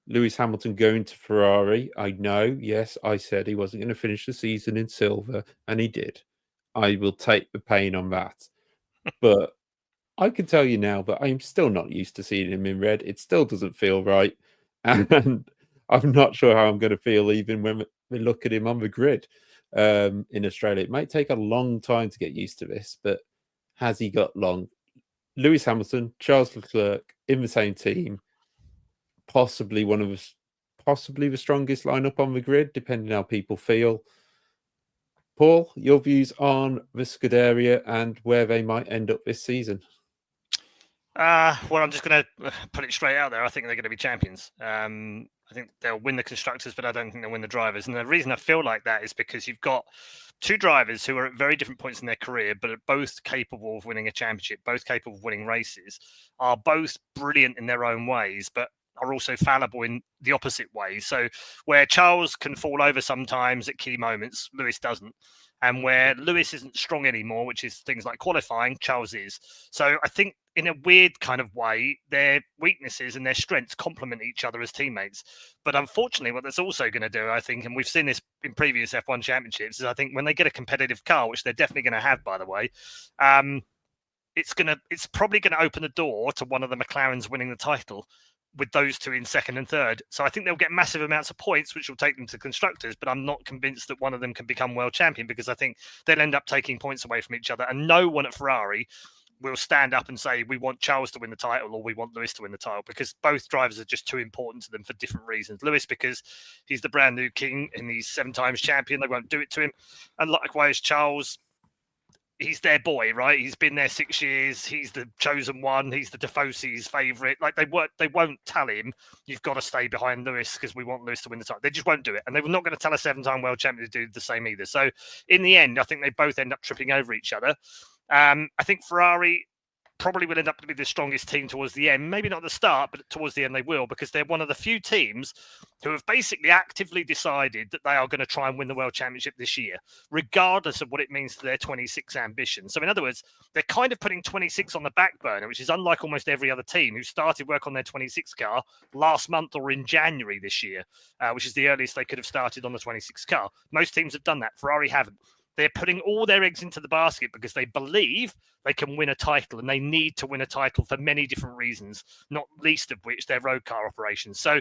Lewis Hamilton going to Ferrari. I know, yes, I said he wasn't going to finish the season in silver, and he did. I will take the pain on that. But I can tell you now that I'm still not used to seeing him in red. It still doesn't feel right. And I'm not sure how I'm going to feel even when we look at him on the grid in Australia. It might take a long time to get used to this, but has he got long? Lewis Hamilton, Charles Leclerc in the same team. Possibly the strongest lineup on the grid, depending on how people feel. Paul, your views on the Scuderia and where they might end up this season? Well, I'm just going to put it straight out there. I think they're going to be champions. I think they'll win the constructors, but I don't think they'll win the drivers. And the reason I feel like that is because you've got two drivers who are at very different points in their career, but are both capable of winning a championship, both capable of winning races, are both brilliant in their own ways, but are also fallible in the opposite ways. So where Charles can fall over sometimes at key moments, Lewis doesn't. And where Lewis isn't strong anymore, which is things like qualifying, Charles is. So I think in a weird kind of way, their weaknesses and their strengths complement each other as teammates. But unfortunately, what that's also going to do, I think, and we've seen this in previous F1 championships, is I think when they get a competitive car, which they're definitely going to have, by the way, it's probably going to open the door to one of the McLarens winning the title with those two in second and third. So I think they'll get massive amounts of points, which will take them to constructors, but I'm not convinced that one of them can become world champion, because I think they'll end up taking points away from each other. And no one at Ferrari will stand up and say, we want Charles to win the title or we want Lewis to win the title, because both drivers are just too important to them for different reasons. Lewis, because he's the brand new king and he's 7 times champion. They won't do it to him. And likewise, Charles, he's their boy, right? He's been there 6 years. He's the chosen one. He's the Tifosi's favourite. Like they won't tell him, you've got to stay behind Lewis because we want Lewis to win the title. They just won't do it. And they were not going to tell a 7-time world champion to do the same either. So in the end, I think they both end up tripping over each other. I think Ferrari probably will end up to be the strongest team towards the end. Maybe not at the start, but towards the end they will, because they're one of the few teams who have basically actively decided that they are going to try and win the World Championship this year, regardless of what it means to their 26 ambition. So in other words, they're kind of putting 26 on the back burner, which is unlike almost every other team who started work on their 26 car last month or in January this year, which is the earliest they could have started on the 26 car. Most teams have done that. Ferrari haven't. They're putting all their eggs into the basket because they believe they can win a title, and they need to win a title for many different reasons, not least of which their road car operations. So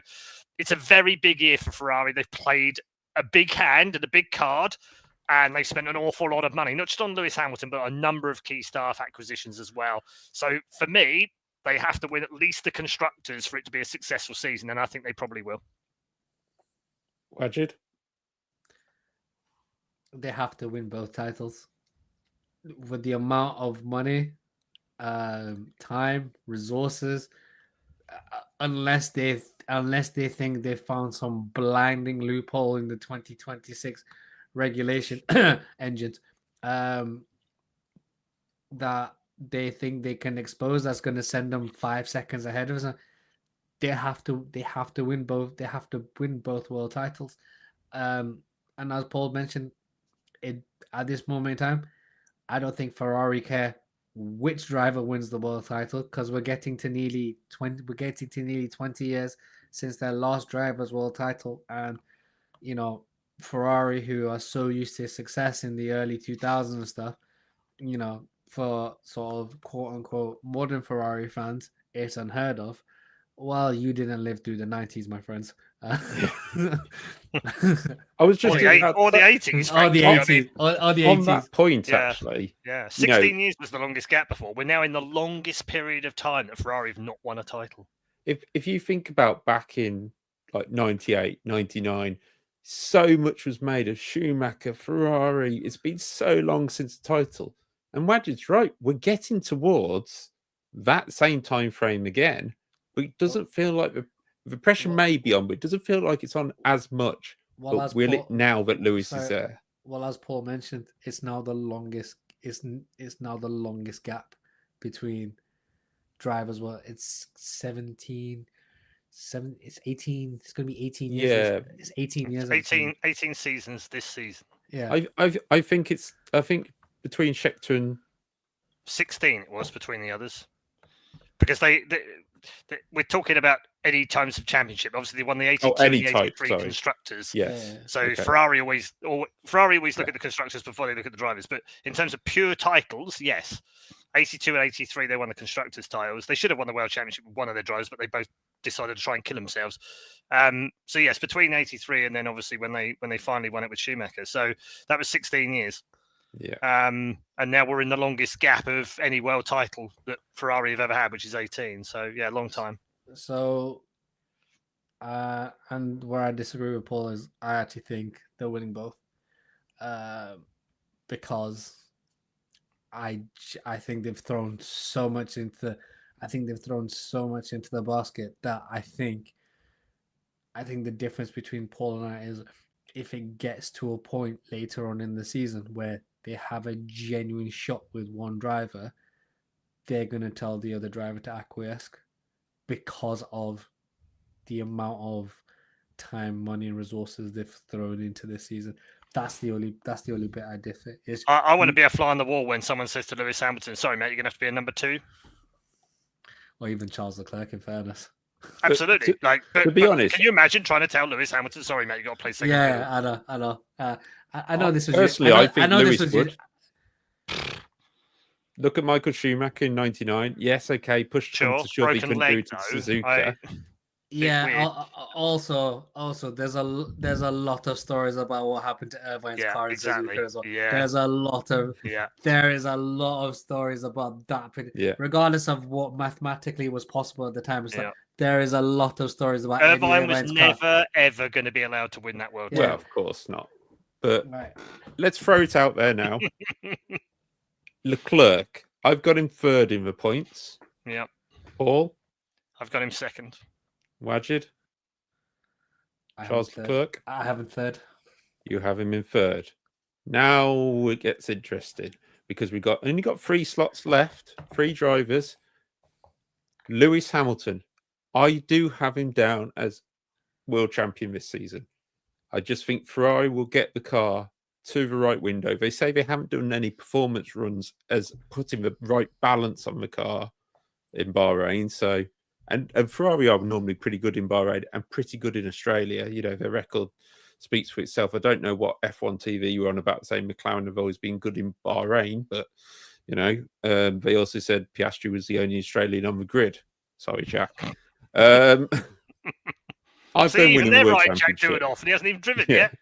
it's a very big year for Ferrari. They've played a big hand and a big card, and they spent an awful lot of money, not just on Lewis Hamilton, but a number of key staff acquisitions as well. So for me, they have to win at least the constructors for it to be a successful season, and I think they probably will. Wajid? They have to win both titles. With the amount of money, time, resources, unless they think they found some blinding loophole in the 2026 regulation engines that they think they can expose, that's going to send them 5 seconds ahead of us. They have to win both. They have to win both world titles. And as Paul mentioned, at this moment in time, I don't think Ferrari care which driver wins the world title, because we're getting to nearly 20 years since their last driver's world title. And Ferrari, who are so used to success in the early 2000s and stuff, for sort of quote unquote modern Ferrari fans, it's unheard of. Well, you didn't live through the 90s, my friends. I was just or the 80s. Or the 80s. Or the 80s. On that point, actually. Yeah, 16 years was the longest gap before. We're now in the longest period of time that Ferrari have not won a title. If you think about back in like 98, 99, so much was made of Schumacher, Ferrari. It's been so long since the title. And Wajid's right. We're getting towards that same time frame again. But it doesn't feel like the pressure may be on, but it doesn't feel like it's on as much. But will it now that Lewis is there? Well, as Paul mentioned, it's now the longest. It's now the longest gap between drivers. Well, it's 17. It's 18. It's going to be 18 years. Yeah, it's 18 years. 18 seasons this season. Yeah, I think between Scheckter and 16 it was between the others, because we're talking about any times of championship. Obviously, they won the 82 and the 83 constructors. Yes. So okay. Ferrari always look at the constructors before they look at the drivers. But in terms of pure titles, yes, 82 and 83 they won the constructors titles. They should have won the world championship with one of their drivers, but they both decided to try and kill themselves. So yes, between 83 and then obviously when they finally won it with Schumacher. So that was 16 years. Yeah. And now we're in the longest gap of any world title that Ferrari have ever had, which is 18. So yeah, long time. So, and where I disagree with Paul is I actually think they're winning both. because I think they've thrown so much into the basket that I think the difference between Paul and I is if it gets to a point later on in the season where they have a genuine shot with one driver, they're going to tell the other driver to acquiesce because of the amount of time, money, and resources they've thrown into this season. That's the only bit I differ. I want to be a fly on the wall when someone says to Lewis Hamilton, "Sorry, mate, you're going to have to be a number 2." Or even Charles Leclerc, in fairness. Absolutely. To be honest, can you imagine trying to tell Lewis Hamilton, "Sorry, mate, you got to play second"? Yeah, I know. I know this was personally, I think Lewis this was would. Look at Michael Schumacher in '99. Yes, okay, pushed him to shove he couldn't do to Suzuka. Yeah. Also, there's a lot of stories about what happened to Irvine's car in Suzuka as well. Yeah. There is a lot of stories about that. Yeah. Regardless of what mathematically was possible at the time, there is a lot of stories about Irvine was never ever going to be allowed to win that world. Well, of course not. But let's throw it out there now. Leclerc, I've got him third in the points. Yep. Paul, I've got him second. Wajid, Charles Leclerc. I have him third. You have him in third. Now it gets interesting because we only got 3 slots left, 3 drivers. Lewis Hamilton, I do have him down as world champion this season. I just think Ferrari will get the car to the right window. They say they haven't done any performance runs as putting the right balance on the car in Bahrain. So, and Ferrari are normally pretty good in Bahrain and pretty good in Australia. You know, their record speaks for itself. I don't know what F1 TV you were on about saying McLaren have always been good in Bahrain, but, you know, they also said Piastri was the only Australian on the grid. Sorry, Jack. I've been winning the World Championship. Jack doing off, and he hasn't even driven yet.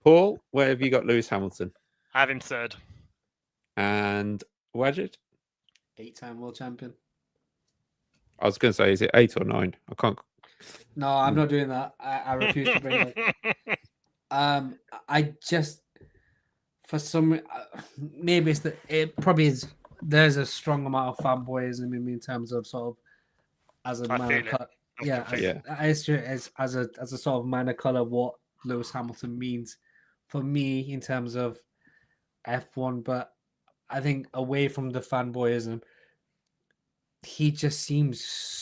Paul, where have you got Lewis Hamilton? I have him third. And Wajid? 8-time world champion. I was going to say, is it 8 or 9? I can't. No, I'm not doing that. I refuse to bring it. I just, for some, maybe it probably is. There's a strong amount of fanboyism in terms of sort of as a man of color. As a sort of man of color, what Lewis Hamilton means for me in terms of F1, but I think away from the fanboyism, he seems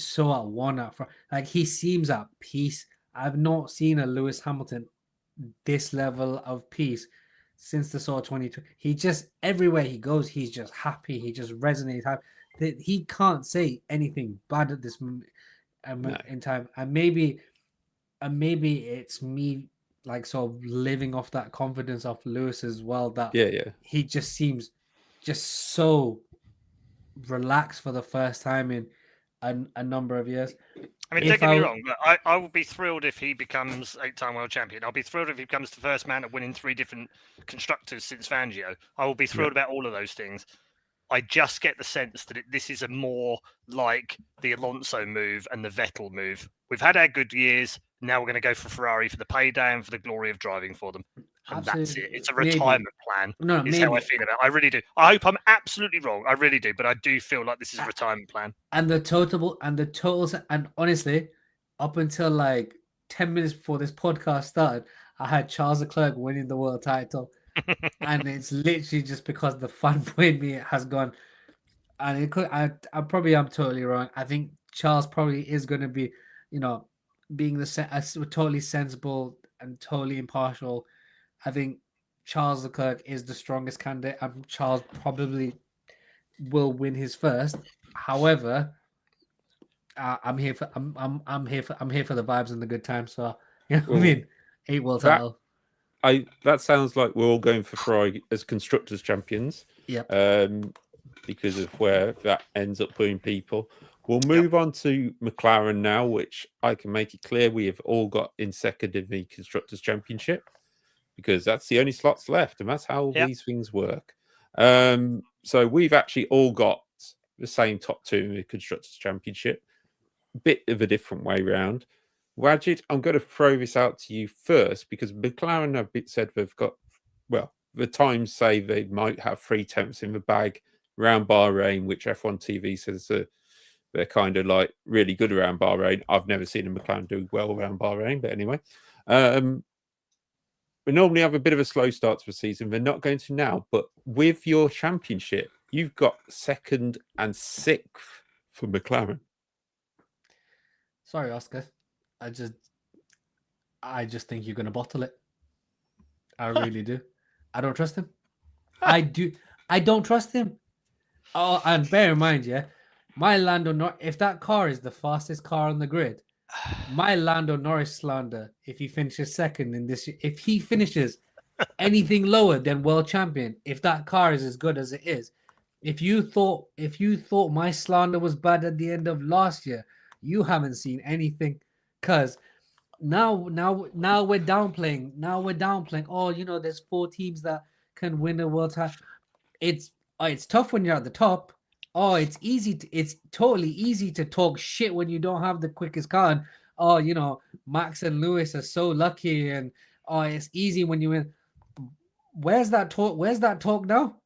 so at one up front. Like he seems at peace. I've not seen a Lewis Hamilton this level of peace since the sort of 2020. He just everywhere he goes, he's just happy. He just resonates. He can't say anything bad at this moment in time. And maybe it's me like sort of living off that confidence of Lewis as well. That he just seems just so relaxed for the first time in a number of years. I mean, don't get me wrong, but I will be thrilled if he becomes 8-time world champion. I'll be thrilled if he becomes the first man at winning 3 different constructors since Fangio. I will be thrilled about all of those things. I just get the sense that this is a more like the Alonso move and the Vettel move. We've had our good years. Now we're going to go for Ferrari for the payday and for the glory of driving for them. And that's it. It's a retirement plan. How I feel about it. I really do. I hope I'm absolutely wrong. I really do. But I do feel like this is a retirement plan. And the totals, and honestly, up until like 10 minutes before this podcast started, I had Charles Leclerc winning the world title. And it's literally just because the fanboy in me has gone. And it could, I'm totally wrong. I think Charles probably is going to be, being totally sensible and totally impartial. I think Charles Leclerc is the strongest candidate, and Charles probably will win his first. However, I'm here for the vibes and the good times. So I mean, 8 world title. That sounds like we're all going for Ferrari as constructors champions. Because of where that ends up putting people. We'll move on to McLaren now, which I can make it clear we have all got in second in the constructors championship, because that's the only slots left, and that's how these things work. So we've actually all got the same top 2 in the constructors championship. Bit of a different way round. Wajid, I'm going to throw this out to you first, because McLaren have said they've got, the Times say they might have 3/10 in the bag around Bahrain, which F1 TV says they're kind of like really good around Bahrain. I've never seen a McLaren do well around Bahrain, but anyway. We normally have a bit of a slow start to the season. They're not going to now, but with your championship, you've got 2nd and 6th for McLaren. Sorry, Oscar. I just think you're going to bottle it. I really do. I don't trust him. I don't trust him. Oh, and bear in mind, yeah, my Lando Norris, if that car is the fastest car on the grid, my Lando Norris slander, if he finishes 2nd in this, if he finishes anything lower than world champion, if that car is as good as it is, if you thought my slander was bad at the end of last year, you haven't seen anything, because now we're downplaying. Oh, you know, there's 4 teams that can win a world title. It's tough when you're at the top. Oh, it's totally easy to talk shit when you don't have the quickest car. And, oh, you know, Max and Lewis are so lucky, and oh, it's easy when you win. Where's that talk? Where's that talk now?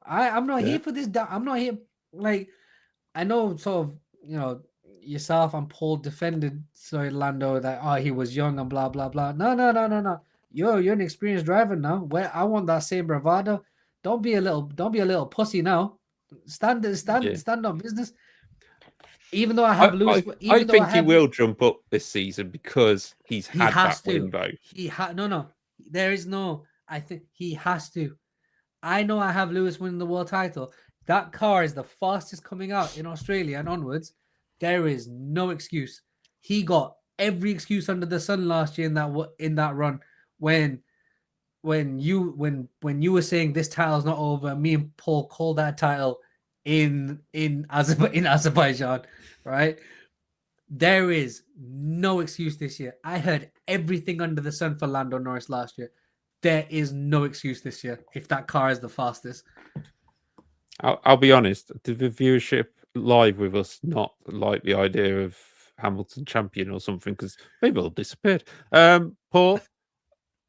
I'm not here for this. I'm not here. Like, I know sort of, you know, yourself and Paul defended Lando that he was young and blah blah blah. No. You're an experienced driver now. Where I want that same bravado. Don't be a little pussy now. Stand on business. Even though I have Lewis, I think he will jump up this season because he had that win though. There is no. I think he has to. I know I have Lewis winning the world title. That car is the fastest coming out in Australia and onwards. There is no excuse. He got every excuse under the sun last year in that run when you were saying this title's not over. Me and Paul called that title in Azerbaijan, right? There is no excuse this year. I heard everything under the sun for Lando Norris last year. There is no excuse this year if that car is the fastest. I'll be honest. Did the viewership live with us not like the idea of Hamilton champion or something? Because they've all disappeared. Paul,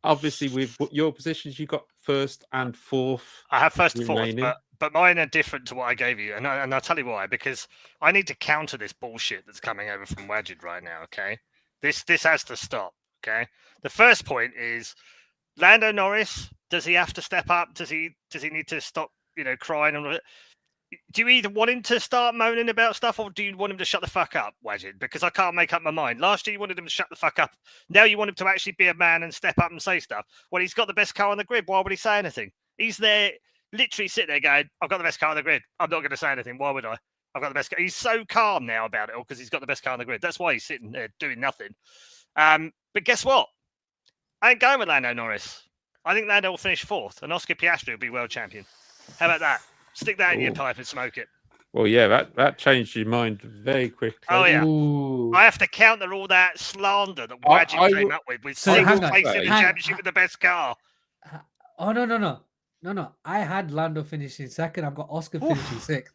obviously with your positions, you got 1st and 4th. I have 1st and 4th, but mine are different to what I gave you, and I'll tell you why. Because I need to counter this bullshit that's coming over from Wajid right now. Okay, this has to stop. Okay, the first point is Lando Norris. Does he have to step up? Does he need to stop? You know, crying and all that? Do you either want him to start moaning about stuff, or do you want him to shut the fuck up, Wajid? Because I can't make up my mind. Last year you wanted him to shut the fuck up. Now you want him to actually be a man and step up and say stuff. Well, he's got the best car on the grid. Why would he say anything? He's there, literally sitting there going, "I've got the best car on the grid. I'm not going to say anything. Why would I? I've got the best car." He's so calm now about it all because he's got the best car on the grid. That's why he's sitting there doing nothing. But guess what? I ain't going with Lando Norris. I think Lando will finish 4th, and Oscar Piastri will be world champion. How about that? Stick that in your pipe and smoke it. Well, yeah, that changed your mind very quickly. Oh, yeah. Ooh. I have to counter all that slander that Wajid came up with single place in the championship with the best car. Oh, no. I had Lando finishing 2nd. I've got Oscar finishing 6th.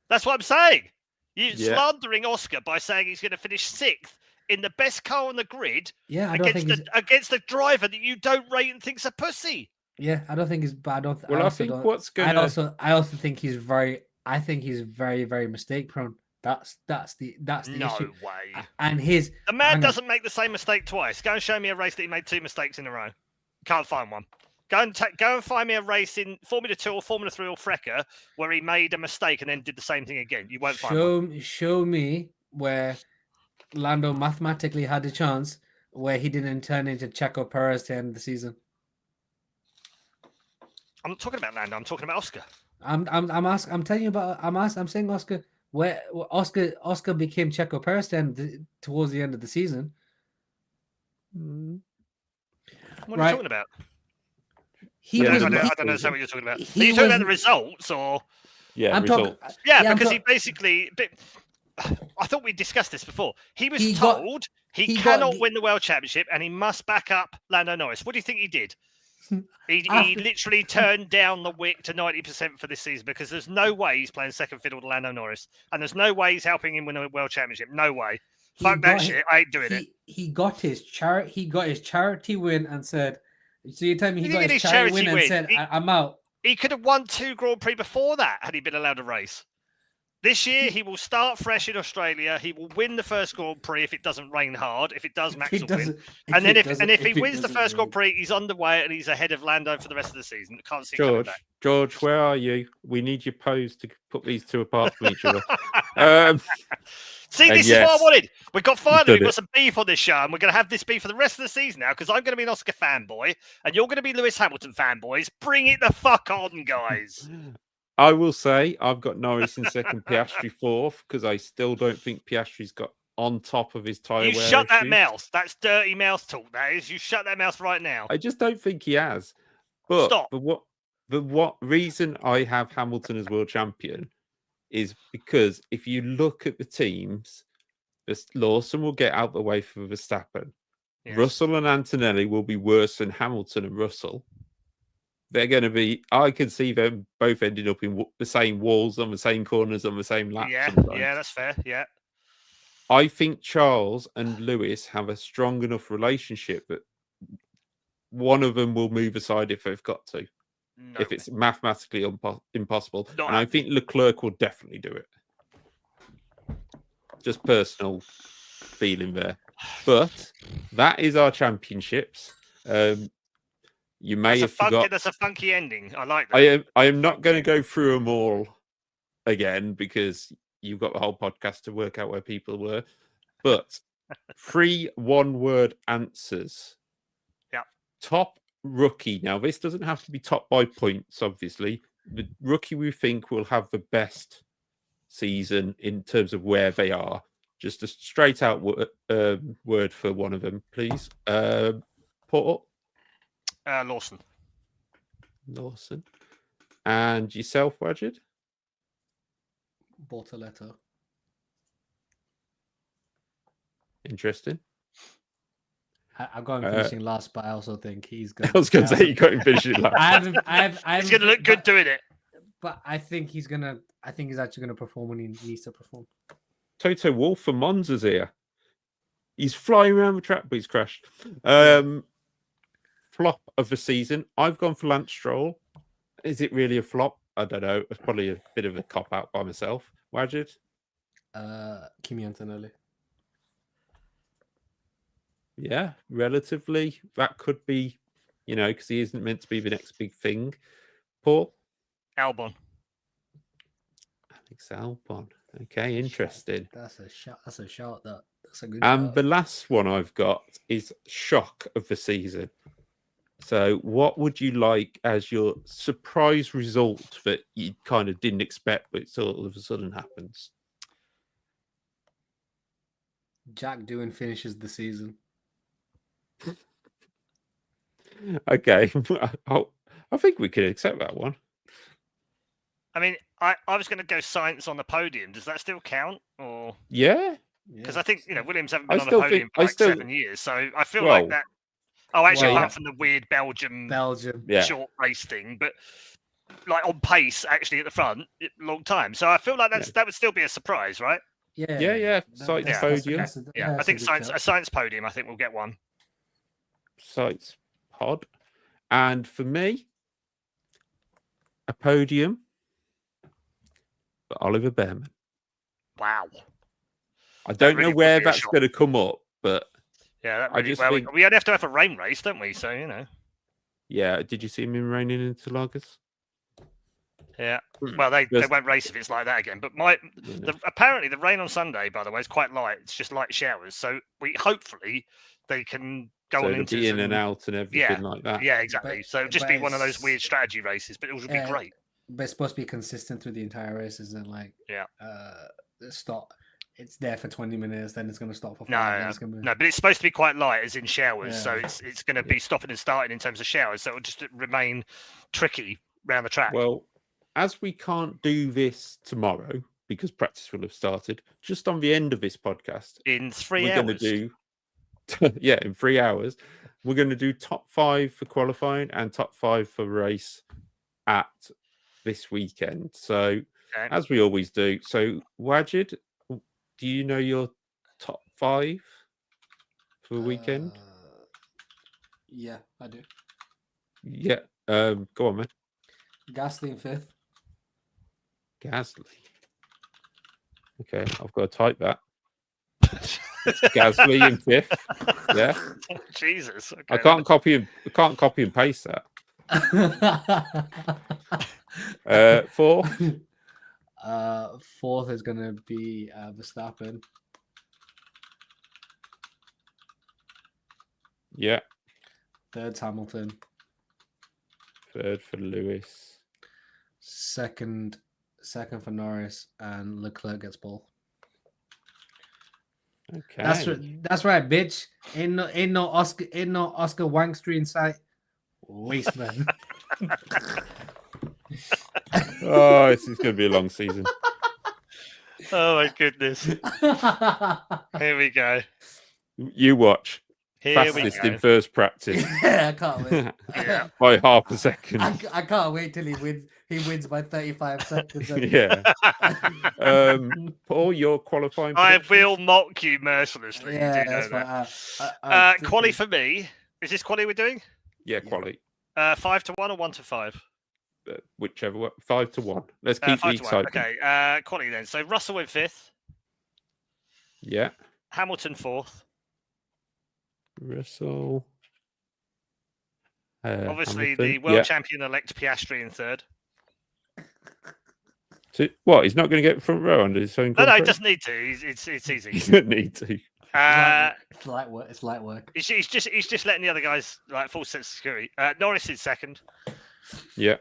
That's what I'm saying. You're slandering Oscar by saying he's going to finish 6th in the best car on the grid against a driver that you don't rate and think's a pussy. Yeah, I don't think he's bad. I also think he's very. I think he's very, very mistake prone. That's the issue. No way. And the man doesn't make the same mistake twice. Go and show me a race that he made 2 mistakes in a row. Can't find one. Go and find me a race in Formula 2 or Formula 3 or Frecker where he made a mistake and then did the same thing again. You won't find one. Show me where Lando mathematically had a chance where he didn't turn into Checo Perez to end the season. I'm not talking about Lando. I'm talking about Oscar. I'm telling you about. I'm saying Oscar. Where Oscar became Checo Perez towards the end of the season. What are you talking about? I don't understand what you're talking about. Are you talking about the results or? Yeah, results. Because he basically. I thought we discussed this before. He was told he cannot win the world championship and he must back up Lando Norris. What do you think he did? He literally turned down the WIC to 90% for this season because there's no way he's playing second fiddle to Lando Norris, and there's no way he's helping him win a world championship. No way. Fuck that shit. I ain't doing it. He got his charity win and said, So you tell me he You got think his his charity charity win and win, said, he- I'm out. He could have won 2 Grand Prix before that had he been allowed to race. This year, he will start fresh in Australia. He will win the first Grand Prix if it doesn't rain hard. If it does, Max will win. And then if he wins the first Grand Prix, he's underway and he's ahead of Lando for the rest of the season. Can't see coming back. George, where are you? We need your pose to put these two apart from each other. See, this is what I wanted. We've got some beef on this show, and we're going to have this beef for the rest of the season now because I'm going to be an Oscar fanboy, and you're going to be Lewis Hamilton fanboys. Bring it the fuck on, guys. I will say I've got Norris in second, Piastri fourth, because I still don't think Piastri's got on top of his tyre wear. You shut that mouth. That's dirty mouth talk, that is. You shut that mouth right now. I just don't think he has. But Stop. what reason I have Hamilton as world champion is because if you look at the teams, Lawson will get out the way for Verstappen. Yes. Russell and Antonelli will be worse than Hamilton and Russell. They're going to be. I can see them both ending up in the same walls on the same corners on the same lap. Yeah, that's fair. Yeah, I think Charles and Lewis have a strong enough relationship that one of them will move aside if they've got to. No. If it's mathematically impossible. And I think Leclerc will definitely do it. Just personal feeling there. But that is our championships. You may have forgot. That's a funky ending. I like that. I am not going to go through them all again because you've got the whole podcast to work out where people were. But 3 one-word answers. Yeah. Top rookie. Now, this doesn't have to be top by points, obviously. The rookie we think will have the best season in terms of where they are. Just a straight out word for one of them, please. Paul? Lawson. And yourself, Wajid? Bortoletto. Interesting. I've got him finishing last, but I also think he's going. I was going to say you got him finishing last. He's going to look good doing it. But I think he's actually going to perform when he needs to perform. Toto Wolff for Monza's here. He's flying around the track, but he's crashed. Flop of the season. I've gone for Lance Stroll. Is it really a flop? I don't know. It's probably a bit of a cop out by myself. Wajid? Kimi Antonelli. Yeah, relatively. That could be, because he isn't meant to be the next big thing. Paul? Albon. Alex Albon. Okay, interesting. That's a shot. That's a shot. That's a good. And the last one I've got is shock of the season. So, what would you like as your surprise result that you kind of didn't expect, but it all of a sudden happens? Jack Doohan finishes the season. Okay, I think we could accept that one. I mean, I was going to go Sainz on the podium. Does that still count? Or yeah, because I think Williams haven't been on the podium for 7 years, so I feel like that. Apart from the weird Belgium short race thing, but like on pace, actually at the front, long time. So I feel like that would still be a surprise, right? Yeah. Sainz podium. I think Sainz podium. I think we'll get one. Sainz pod, and for me, a podium for Oliver Behrman. Wow. I don't know where that's going to come up, but. Yeah, that really, think... we only have to have a rain race, don't we? So, Yeah, did you see him raining in Interlagos? Yeah. Well, they won't race if it's like that again. But apparently the rain on Sunday, by the way, is quite light. It's just light showers. So hopefully they can go on into in and out and everything like that. Yeah, exactly. So it'll just be one of those weird strategy races, but it will be great. But it's supposed to be consistent through the entire race, isn't it? Stop. It's there for 20 minutes, then it's going to stop for 5 minutes. No, but it's supposed to be quite light, as in showers. So it's going to be stopping and starting in terms of showers. So it'll just remain tricky around the track. Well, as we can't do this tomorrow because practice will have started, just on the end of this podcast, in 3 hours, we're going to do, in 3 hours, we're going to do top 5 for qualifying and top 5 for race at this weekend. So as we always do. So Wajid, do you know your top 5 for the weekend? Yeah, I do. Yeah. Go on, man. Gasly in 5th. Gasly. Okay, I've got to type that. Gasly in 5th. Yeah. Jesus. Okay, I can't copy and paste that. 4th. 4th is going to be Verstappen. Yeah. 3rd's Hamilton. 3rd for Lewis. 2nd for Norris, and Leclerc gets pole. Okay. That's right, bitch. Ain't no Oscar Wankster in sight. Waste man. Oh, this is going to be a long season. Oh my goodness. Here we go. You watch. Here we Fastest go. in first practice. Yeah, I can't wait. Yeah. By half a second. I can't wait till he wins. He wins by 35 seconds. Yeah. Paul, your qualifying I predictions? will mock you mercilessly. Yeah, You do know that's that. fine. Quali for me. Is this quali we're doing? Yeah, quality. 5 to 1 or 1 to 5? Whichever one. 5 to 1. Let's keep 5 the to 1. excitement. Okay. Quali then. So Russell in 5th. Yeah. Hamilton 4th. Russell. Obviously, Hamilton. the world champion elect Piastri in 3rd. So, what? He's not going to get front row under his own No, contract? he doesn't need to. It's easy. He doesn't need to. It's light work. It's light work. He's just letting the other guys like full sense of security. Norris is 2nd. Yeah.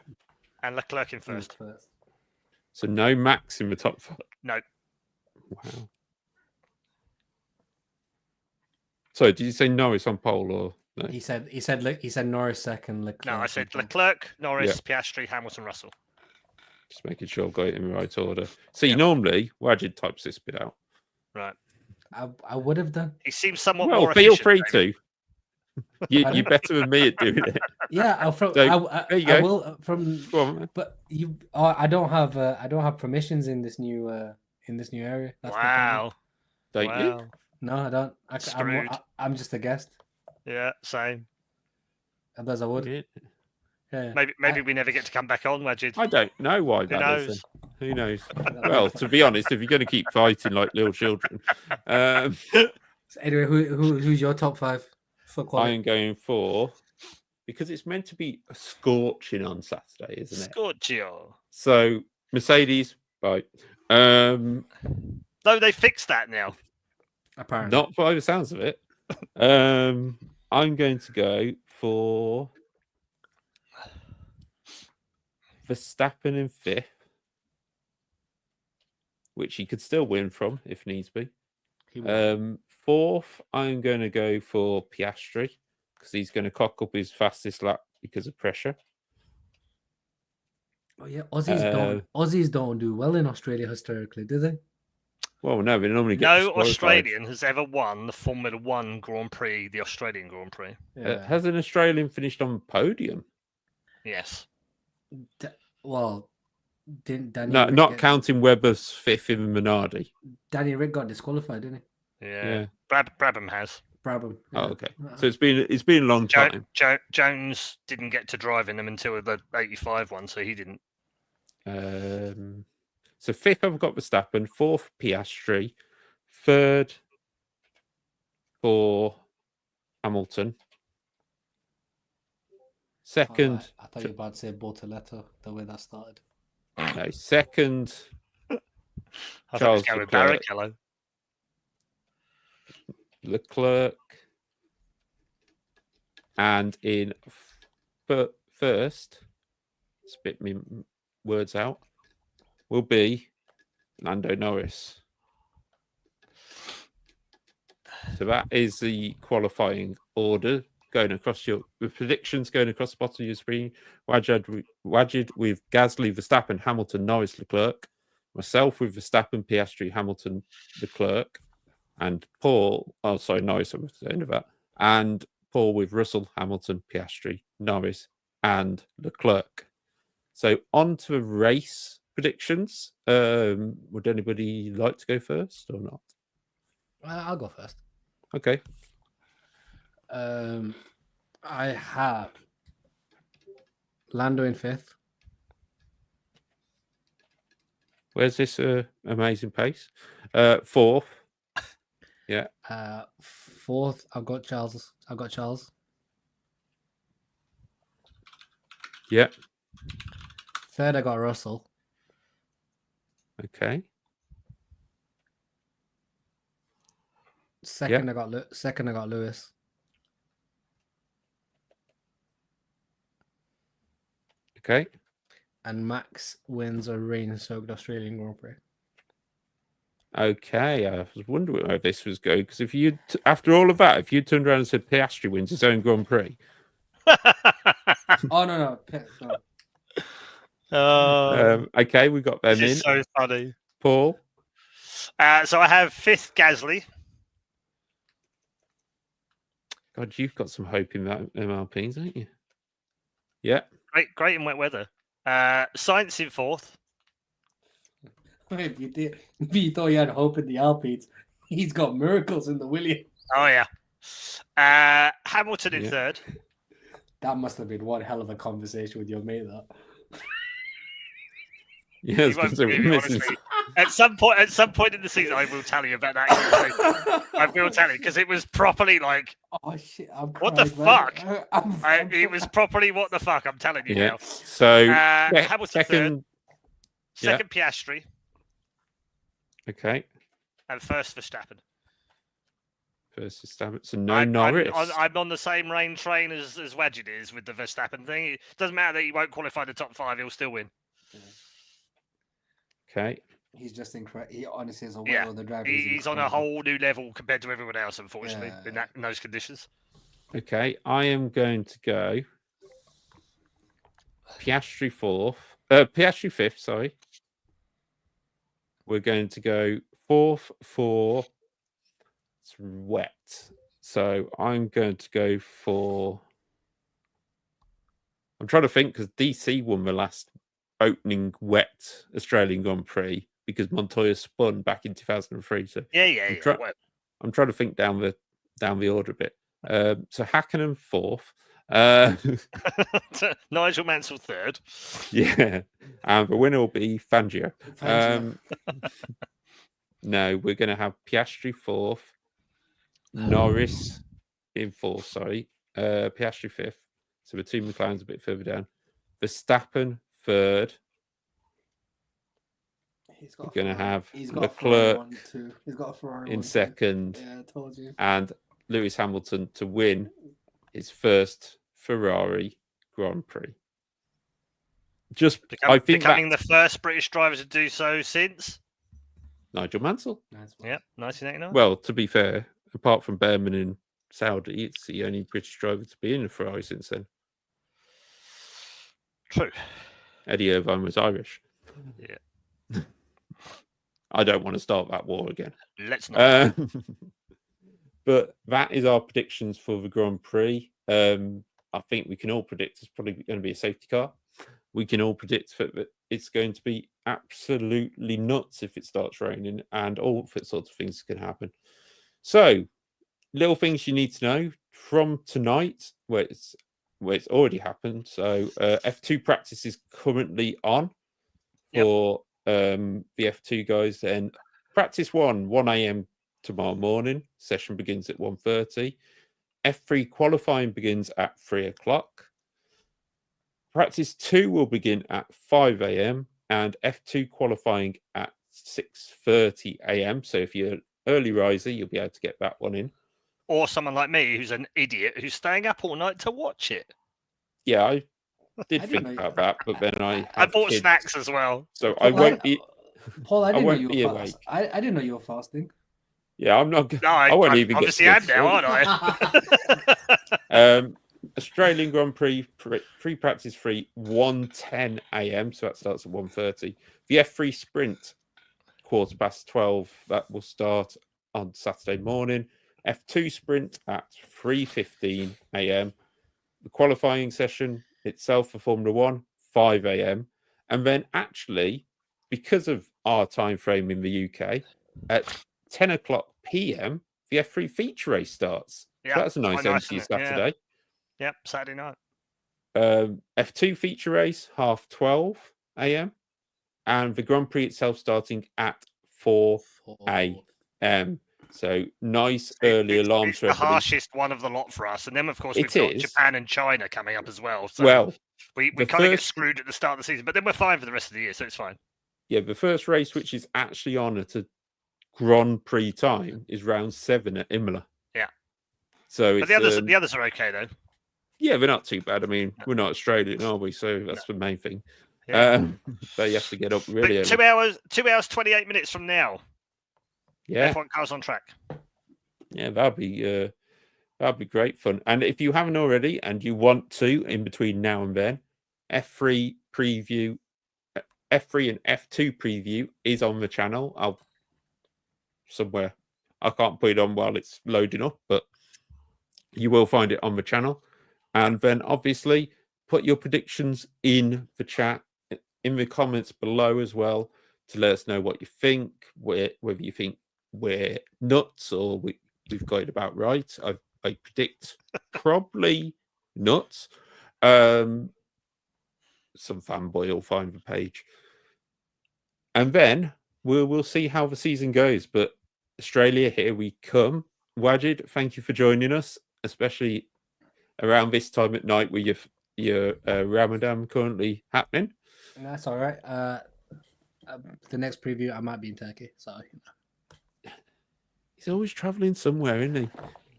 And Leclerc in 1st. So no Max in the top 5. No. Wow. So did you say Norris on pole or no? He said Norris 2nd. Leclerc No, I said on Leclerc, Norris, Piastri, Hamilton, Russell. Just making sure I've got it in the right order. See, normally Wajid types this bit out. Right. I would have done. He seems somewhat Well, more feel efficient, free maybe. to. You're better than me at doing it. Yeah, So, there you go. I will from. Go on, man. But you, I don't have permissions in this new area. That's the problem. Wow. Don't you? No, I don't. Screwed. I'm just a guest. Yeah, same. Otherwise, I would. Yeah. Yeah. Maybe we never get to come back on, Wajid. I don't know why Who that knows? is. Then. Who knows? Well, to be honest, if you're going to keep fighting like little children, So anyway, who's your top 5 for quality? I'm going for, because it's meant to be a scorching on Saturday, isn't it? Scorchio. So Mercedes, right? No, they fixed that now. Apparently, Not by the sounds of it. I'm going to go for Verstappen in 5th, which he could still win from if needs be. 4th, I'm going to go for Piastri because he's going to cock up his fastest lap because of pressure. Oh yeah, Aussies don't do well in Australia historically, do they? Well, no, they normally get No disqualified. Australian has ever won the Formula One Grand Prix, the Australian Grand Prix. Has an Australian finished on podium? Yes. Well, didn't Danny? No, Rick not counting Webber's 5th in Minardi. Danny Rick got disqualified, didn't he? Yeah. Brabham has. Brabham. Oh, okay. So it's been a long time. Jones didn't get to drive in them until the 85 one, so he didn't. So 5th, I've got Verstappen. 4th, Piastri. 3rd for Hamilton. 2nd. I thought you were about to say Bortoletto, the way that started. No, 2nd. I Charles think it's Leclerc. Barrichello. Leclerc. And in first, spit me words out, will be Lando Norris. So that is the qualifying order going across with predictions going across the bottom of your screen. Wajid with Gasly, Verstappen, Hamilton, Norris, Leclerc. Myself with Verstappen, Piastri, Hamilton, Leclerc. And Paul, Norris at the end of that. And Paul with Russell, Hamilton, Piastri, Norris, and Leclerc. So on to the race predictions. Would anybody like to go first or not? I'll go first. Okay. I have Lando in 5th. Where's this amazing pace? 4th. Yeah. 4th, I've got Charles. Yeah. 3rd, I got Russell. Okay. Second, I got Lewis. Okay. And Max wins a rain-soaked Australian Grand Prix. Okay. I was wondering where this was going because if you, after all of that, if you turned around and said Piastri wins his own Grand Prix. Oh no. Okay, we got them in. This is so funny. Paul. So I have 5th Gasly. God, you've got some hope in that MLPs, don't you? Yeah. Great in wet weather. Sainz in 4th. If you thought you had hope in the Alpines, he's got miracles in the Williams. Oh yeah. Hamilton in 3rd. That must have been one hell of a conversation with your mate. That. Yeah, at some point in the season, I will tell you about that. I will tell you because it was properly like, oh shit! What the fuck? It was properly what the fuck. I'm telling you now. So Hamilton second Piastri. Okay. And 1st Verstappen. So no Norris. I'm on the same rain train as Wajid is with the Verstappen thing. It doesn't matter that he won't qualify the top 5; he'll still win. Okay. He's just incredible. He honestly is a well the driver. He's on a whole new level compared to everyone else, unfortunately, in those conditions. Okay, I am going to go Piastri 5th. Sorry. We're going to go 4th for it's wet. So I'm going to go for. I'm trying to think because DC won the last opening wet Australian Grand Prix because Montoya spun back in 2003. So I'm trying to think down the order a bit. So Hakkinen 4th. Nigel Mansell 3rd. Yeah, and the winner will be Fangio. No, we're going to have Piastri 4th, Norris in 4th. Sorry, Piastri 5th. So the two McLarens a bit further down. Verstappen 3rd. We're going to have Leclerc in 2nd. Yeah, I told you. And Lewis Hamilton to win his first Ferrari Grand Prix. Becoming the first British driver to do so since Nigel Mansell. Yep, 1989. Well, to be fair, apart from Behrman in Saudi, it's the only British driver to be in a Ferrari since then. True. Eddie Irvine was Irish. Yeah. I don't want to start that war again. Let's not. But that is our predictions for the Grand Prix. I think we can all predict it's probably going to be a safety car. We can all predict that it's going to be absolutely nuts if it starts raining, and all sorts of things can happen. So, little things you need to know from tonight, where it's already happened. So, F2 practice is currently on for the F2 guys. Then practice 1 a.m. tomorrow morning. Session begins at 1:30. F3 qualifying begins at 3 o'clock. Practice 2 will begin at 5 a.m. and F2 qualifying at 6:30 a.m. So if you're an early riser, you'll be able to get that one in. Or someone like me who's an idiot who's staying up all night to watch it. Yeah, I did think about that, but then I bought snacks as well. So I won't be. Paul, I didn't know you were fasting. I didn't know you were fasting. Yeah, I'm not. No, I won't even obviously get. Obviously, am now, aren't I? Australian Grand Prix pre-practice 3 1:10 a.m. So that starts at 1:30. The F3 sprint 12:15. That will start on Saturday morning. F2 sprint at 3:15 a.m. The qualifying session itself for Formula 1 5 a.m. And then actually, because of our time frame in the UK, at 10 o'clock p.m. the F3 feature race starts. Yeah, so that's a nice end to your Saturday. Yep, Saturday night. F2 feature race, 12:30 a.m. And the Grand Prix itself starting at 4 a.m. So nice early alarms it's for the everybody. harshest one of the lot for us. And then, of course, we've It got is. Japan and China coming up as well. So Well, we the kind of get first- screwed at the start of the season, but then we're fine for the rest of the year, so it's fine. Yeah, the first race, which is actually on at a Grand Prix time, is round 7 at Imola. Yeah. So But it's, the others are okay, though. yeah, they're not too bad. I mean, we're not Australian, are we? So that's the main thing. Yeah. But you have to get up really But early. 2 hours, 28 minutes from now. Yeah. F1 cars on track. Yeah, that'd be great fun. And if you haven't already and you want to, in between now and then, F3 preview, F3 and F2 preview is on the channel. Somewhere. I can't put it on while it's loading up, but you will find it on the channel. And then obviously put your predictions in the chat, in the comments below as well, to let us know what you think, whether you think we're nuts or we've got it about right. I predict probably nuts. Some fanboy will find the page. And then we'll see how the season goes. But Australia, here we come. Wajid, thank you for joining us, especially around this time at night where your Ramadan currently happening. That's all right. The next preview, I might be in Turkey. So He's always traveling somewhere, isn't he?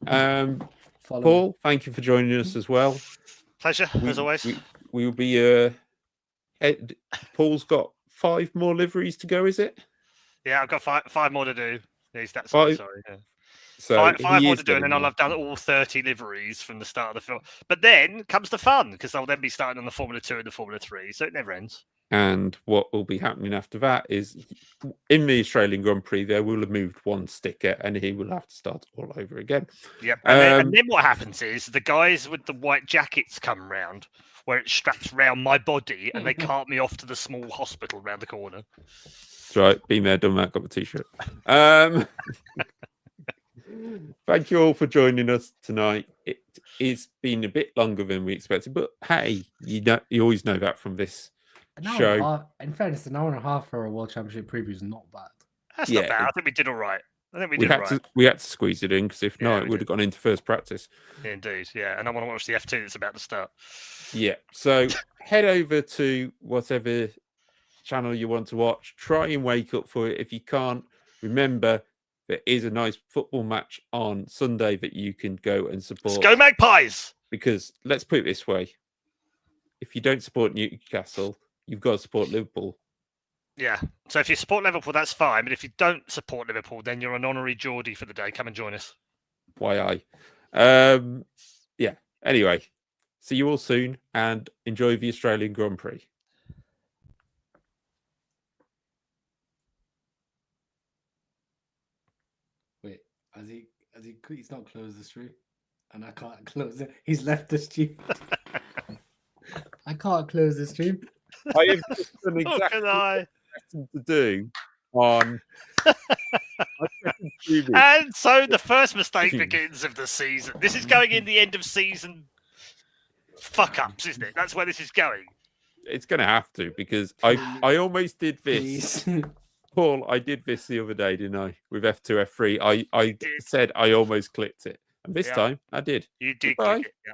follow me. Paul, thank you for joining us as well. Pleasure, as always. We will be. Paul's got 5 more liveries to go, is it? Yeah, I've got five more to do. He's that 5. sorry. Yeah. So five he more is to do, and then getting I'll have done all 30 liveries from the start of the film. But then comes the fun, because I'll then be starting on the Formula 2 and the Formula 3, so it never ends. And what will be happening after that is, in the Australian Grand Prix, they will have moved one sticker, and he will have to start all over again. Yep. And then what happens is the guys with the white jackets come round, where it straps round my body, and they cart me off to the small hospital round the corner. That's right. Been there, done that. Got the t-shirt. Thank you all for joining us tonight. It's been a bit longer than we expected, but hey, you always know that from this show. In fairness, an hour and a half for a World Championship preview is not bad. That's not bad. I think we did all right. We had to squeeze it in, because if not, it would have gone into first practice. Yeah, indeed, yeah. And I want to watch the F2 that's about to start. Yeah. So head over to whatever channel you want to watch. Try and wake up for it. If you can't, remember there is a nice football match on Sunday that you can go and support. Let's go Magpies! Because let's put it this way: if you don't support Newcastle, you've got to support Liverpool. Yeah. So if you support Liverpool, that's fine. But if you don't support Liverpool, then you're an honorary Geordie for the day. Come and join us. Yeah. Anyway, see you all soon and enjoy the Australian Grand Prix. Wait, he's not closed the stream, and I can't close it. He's left the stream. I can't close the stream. I have just done exactly what I to do on. And so the first mistake begins of the season. This is going in the end of season fuck ups, isn't it? That's where this is going. It's going to have to, because I almost did this. Paul, I did this the other day, didn't I? With F2, F3. I said I almost clicked it. And this time I did. You did Goodbye. click it, yeah.